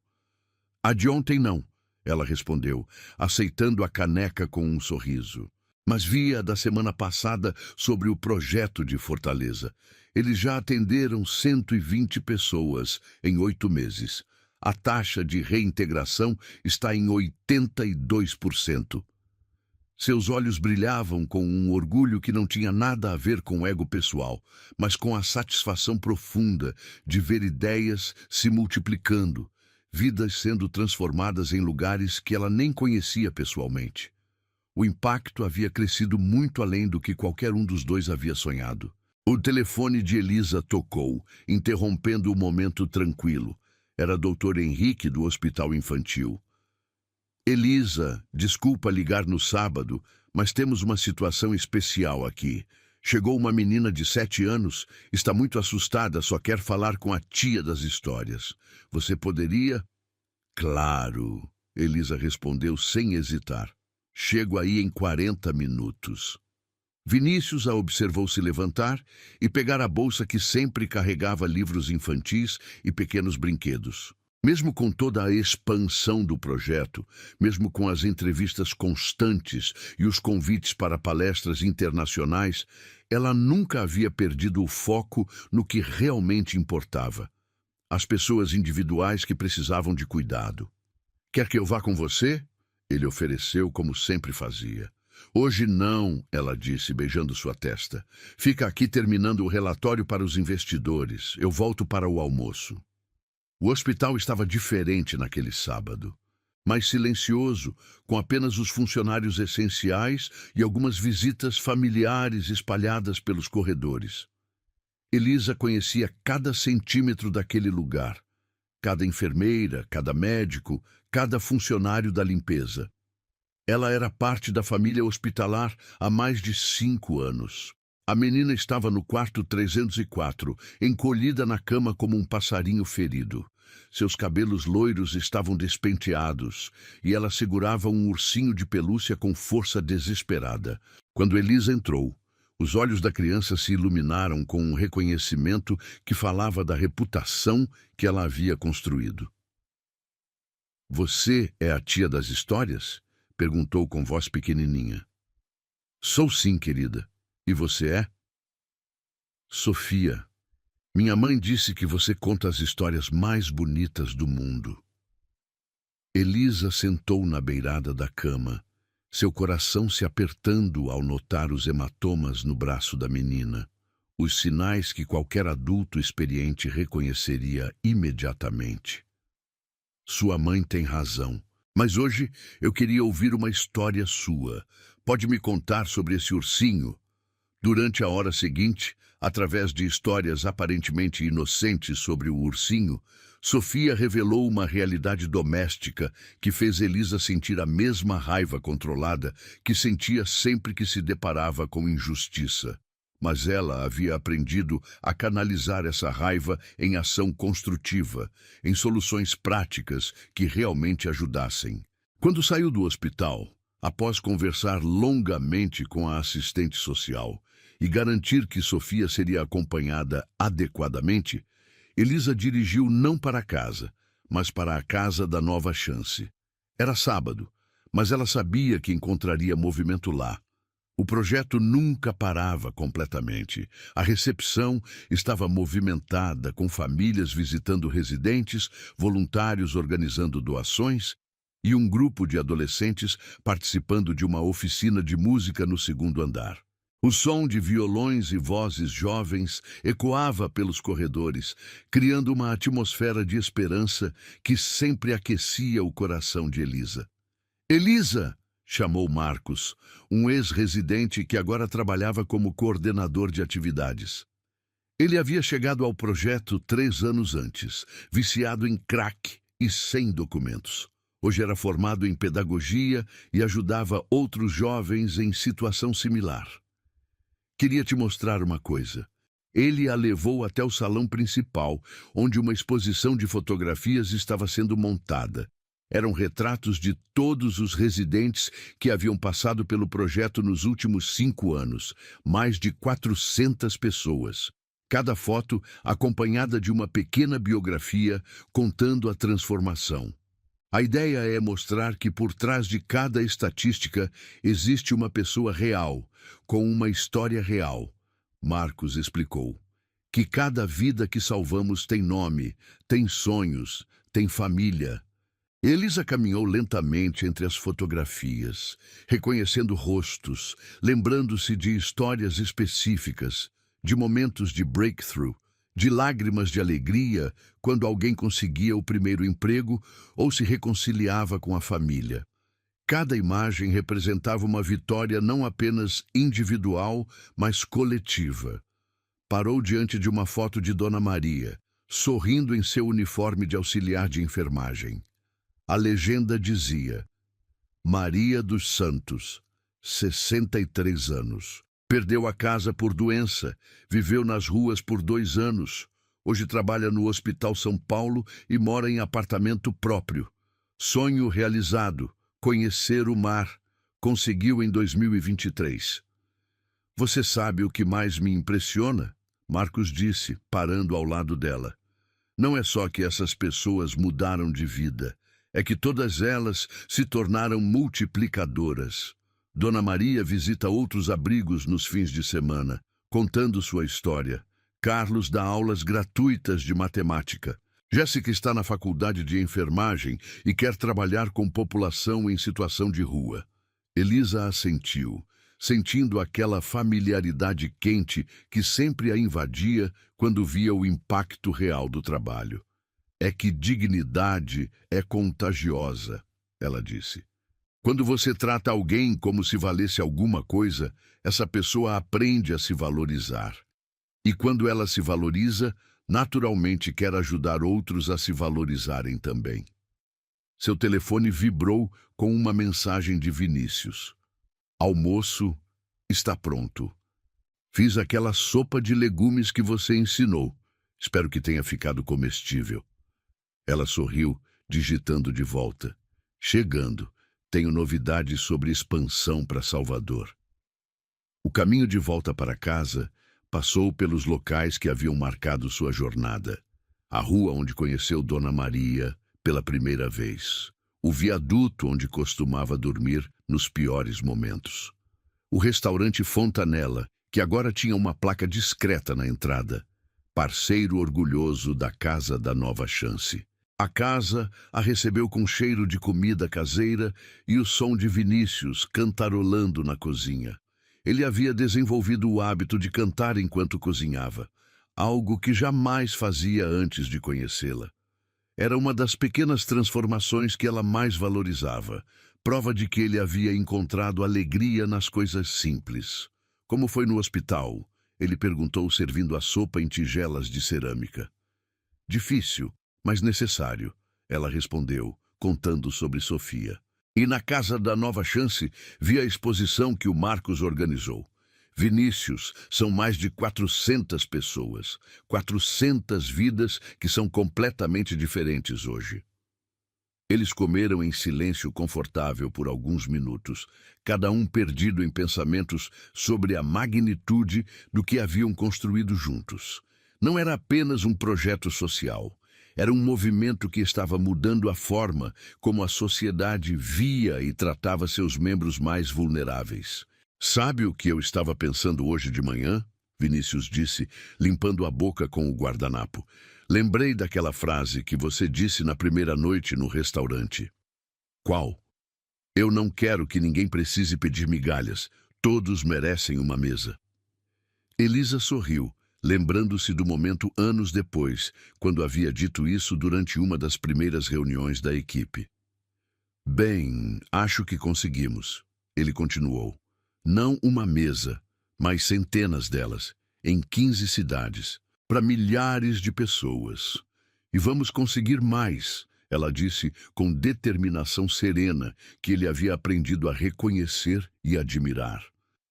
[SPEAKER 1] "A de ontem não," ela respondeu, aceitando a caneca com um sorriso. "Mas vi a da semana passada sobre o projeto de Fortaleza. Eles já atenderam 120 pessoas em 8 meses. A taxa de reintegração está em 82%. Seus olhos brilhavam com um orgulho que não tinha nada a ver com o ego pessoal, mas com a satisfação profunda de ver ideias se multiplicando, vidas sendo transformadas em lugares que ela nem conhecia pessoalmente. O impacto havia crescido muito além do que qualquer um dos dois havia sonhado. O telefone de Elisa tocou, interrompendo o momento tranquilo. Era Dr. Henrique, do Hospital Infantil. "Elisa, desculpa ligar no sábado, mas temos uma situação especial aqui. Chegou uma menina de 7 anos, está muito assustada, só quer falar com a tia das histórias. Você poderia?" "Claro," Elisa respondeu sem hesitar. "Chego aí em 40 minutos." Vinícius a observou se levantar e pegar a bolsa que sempre carregava livros infantis e pequenos brinquedos. Mesmo com toda a expansão do projeto, mesmo com as entrevistas constantes e os convites para palestras internacionais, ela nunca havia perdido o foco no que realmente importava: as pessoas individuais que precisavam de cuidado. "Quer que eu vá com você?" Ele ofereceu, como sempre fazia. "Hoje não," ela disse, beijando sua testa. "Fica aqui terminando o relatório para os investidores. Eu volto para o almoço." O hospital estava diferente naquele sábado. Mais silencioso, com apenas os funcionários essenciais e algumas visitas familiares espalhadas pelos corredores. Elisa conhecia cada centímetro daquele lugar. Cada enfermeira, cada médico, cada funcionário da limpeza. Ela era parte da família hospitalar há mais de 5 anos. A menina estava no quarto 304, encolhida na cama como um passarinho ferido. Seus cabelos loiros estavam despenteados e ela segurava um ursinho de pelúcia com força desesperada. Quando Elisa entrou, os olhos da criança se iluminaram com um reconhecimento que falava da reputação que ela havia construído. "Você é a tia das histórias?" perguntou com voz pequenininha. "Sou sim, querida. E você é?" "Sofia. Minha mãe disse que você conta as histórias mais bonitas do mundo." Elisa sentou na beirada da cama, seu coração se apertando ao notar os hematomas no braço da menina. Os sinais que qualquer adulto experiente reconheceria imediatamente. Sua mãe tem razão. Mas hoje eu queria ouvir uma história sua. Pode me contar sobre esse ursinho? Durante a hora seguinte, através de histórias aparentemente inocentes sobre o ursinho, Sofia revelou uma realidade doméstica que fez Elisa sentir a mesma raiva controlada que sentia sempre que se deparava com injustiça. Mas ela havia aprendido a canalizar essa raiva em ação construtiva, em soluções práticas que realmente ajudassem. Quando saiu do hospital, após conversar longamente com a assistente social e garantir que Sofia seria acompanhada adequadamente, Elisa dirigiu não para casa, mas para a casa da Nova Chance. Era sábado, mas ela sabia que encontraria movimento lá. O projeto nunca parava completamente. A recepção estava movimentada, com famílias visitando residentes, voluntários organizando doações e um grupo de adolescentes participando de uma oficina de música no segundo andar. O som de violões e vozes jovens ecoava pelos corredores, criando uma atmosfera de esperança que sempre aquecia o coração de Elisa. Elisa! Chamou Marcos, um ex-residente que agora trabalhava como coordenador de atividades. Ele havia chegado ao projeto 3 anos antes, viciado em crack e sem documentos. Hoje era formado em pedagogia e ajudava outros jovens em situação similar. Queria te mostrar uma coisa. Ele a levou até o salão principal, onde uma exposição de fotografias estava sendo montada. Eram retratos de todos os residentes que haviam passado pelo projeto nos últimos 5 anos, mais de 400 pessoas. Cada foto acompanhada de uma pequena biografia contando a transformação. A ideia é mostrar que por trás de cada estatística existe uma pessoa real, com uma história real. Marcos explicou que cada vida que salvamos tem nome, tem sonhos, tem família. Elisa caminhou lentamente entre as fotografias, reconhecendo rostos, lembrando-se de histórias específicas, de momentos de breakthrough, de lágrimas de alegria quando alguém conseguia o primeiro emprego ou se reconciliava com a família. Cada imagem representava uma vitória não apenas individual, mas coletiva. Parou diante de uma foto de Dona Maria, sorrindo em seu uniforme de auxiliar de enfermagem. A legenda dizia: Maria dos Santos, 63 anos. Perdeu a casa por doença, viveu nas ruas por 2 anos. Hoje trabalha no Hospital São Paulo e mora em apartamento próprio. Sonho realizado, conhecer o mar. Conseguiu em 2023. Você sabe o que mais me impressiona? Marcos disse, parando ao lado dela. Não é só que essas pessoas mudaram de vida. É que todas elas se tornaram multiplicadoras. Dona Maria visita outros abrigos nos fins de semana, contando sua história. Carlos dá aulas gratuitas de matemática. Jéssica está na faculdade de enfermagem e quer trabalhar com população em situação de rua. Elisa assentiu, sentindo aquela familiaridade quente que sempre a invadia quando via o impacto real do trabalho. É que dignidade é contagiosa, ela disse. Quando você trata alguém como se valesse alguma coisa, essa pessoa aprende a se valorizar. E quando ela se valoriza, naturalmente quer ajudar outros a se valorizarem também. Seu telefone vibrou com uma mensagem de Vinícius. Almoço está pronto. Fiz aquela sopa de legumes que você ensinou. Espero que tenha ficado comestível. Ela sorriu, digitando de volta. Chegando, tenho novidades sobre expansão para Salvador. O caminho de volta para casa passou pelos locais que haviam marcado sua jornada. A rua onde conheceu Dona Maria pela primeira vez. O viaduto onde costumava dormir nos piores momentos. O restaurante Fontanella, que agora tinha uma placa discreta na entrada. Parceiro orgulhoso da Casa da Nova Chance. A casa a recebeu com cheiro de comida caseira e o som de Vinícius cantarolando na cozinha. Ele havia desenvolvido o hábito de cantar enquanto cozinhava, algo que jamais fazia antes de conhecê-la. Era uma das pequenas transformações que ela mais valorizava, prova de que ele havia encontrado alegria nas coisas simples. Como foi no hospital? Ele perguntou, servindo a sopa em tigelas de cerâmica. Difícil, mas necessário, ela respondeu, contando sobre Sofia. E na Casa da Nova Chance, vi a exposição que o Marcos organizou. Vinícius, são mais de 400 pessoas, 400 vidas que são completamente diferentes hoje. Eles comeram em silêncio confortável por alguns minutos, cada um perdido em pensamentos sobre a magnitude do que haviam construído juntos. Não era apenas um projeto social. Era um movimento que estava mudando a forma como a sociedade via e tratava seus membros mais vulneráveis. Sabe o que eu estava pensando hoje de manhã? Vinícius disse, limpando a boca com o guardanapo. Lembrei daquela frase que você disse na primeira noite no restaurante. Qual? Eu não quero que ninguém precise pedir migalhas. Todos merecem uma mesa. Elisa sorriu, lembrando-se do momento anos depois, quando havia dito isso durante uma das primeiras reuniões da equipe. Bem, acho que conseguimos, ele continuou. Não uma mesa, mas centenas delas, em 15 cidades, para milhares de pessoas. E vamos conseguir mais, ela disse com determinação serena que ele havia aprendido a reconhecer e admirar.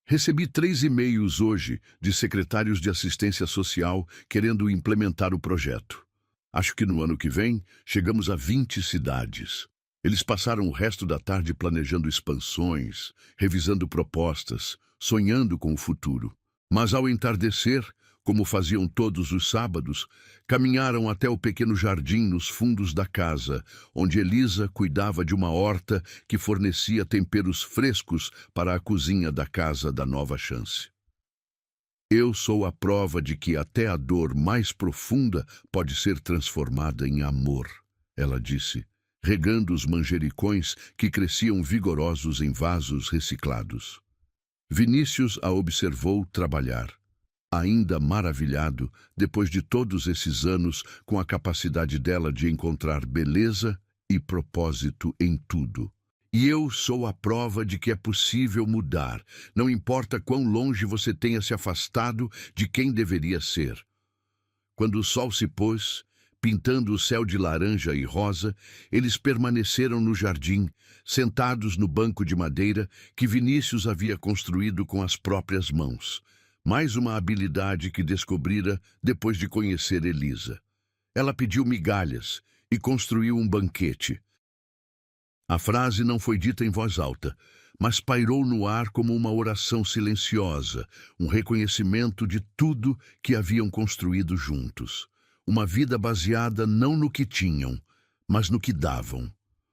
[SPEAKER 1] Recebi 3 e-mails hoje de secretários de assistência social querendo implementar o projeto. Acho que no ano que vem chegamos a 20 cidades. Eles passaram o resto da tarde planejando expansões, revisando propostas, sonhando com o futuro. Mas ao entardecer, como faziam todos os sábados, caminharam até o pequeno jardim nos fundos da casa, onde Elisa cuidava de uma horta que fornecia temperos frescos para a cozinha da Casa da Nova Chance. Eu sou a prova de que até a dor mais profunda pode ser transformada em amor, ela disse, regando os manjericões que cresciam vigorosos em vasos reciclados. Vinícius a observou trabalhar, ainda maravilhado, depois de todos esses anos, com a capacidade dela de encontrar beleza e propósito em tudo. E eu sou a prova de que é possível mudar, não importa quão longe você tenha se afastado de quem deveria ser. Quando o sol se pôs, pintando o céu de laranja e rosa, eles permaneceram no jardim, sentados no banco de madeira que Vinícius havia construído com as próprias mãos. Mais uma habilidade que descobrira depois de conhecer Elisa. Ela pediu migalhas e construiu um banquete. A frase não foi dita em voz alta, mas pairou no ar como uma oração silenciosa, um reconhecimento de tudo que haviam construído juntos. Uma vida baseada não no que tinham, mas no que davam.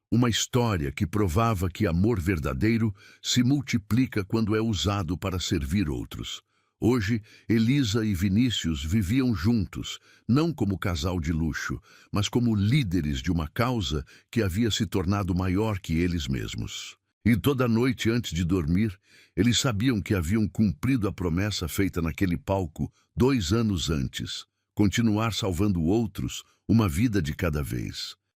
[SPEAKER 1] Uma história que provava que amor verdadeiro se multiplica quando é usado para servir outros. Hoje, Elisa e Vinícius viviam juntos, não como casal de luxo, mas como líderes de uma causa que havia se tornado maior que eles mesmos. E toda noite antes de dormir, eles sabiam que haviam cumprido a promessa feita naquele palco 2 anos antes. Continuar salvando outros, uma vida de cada vez.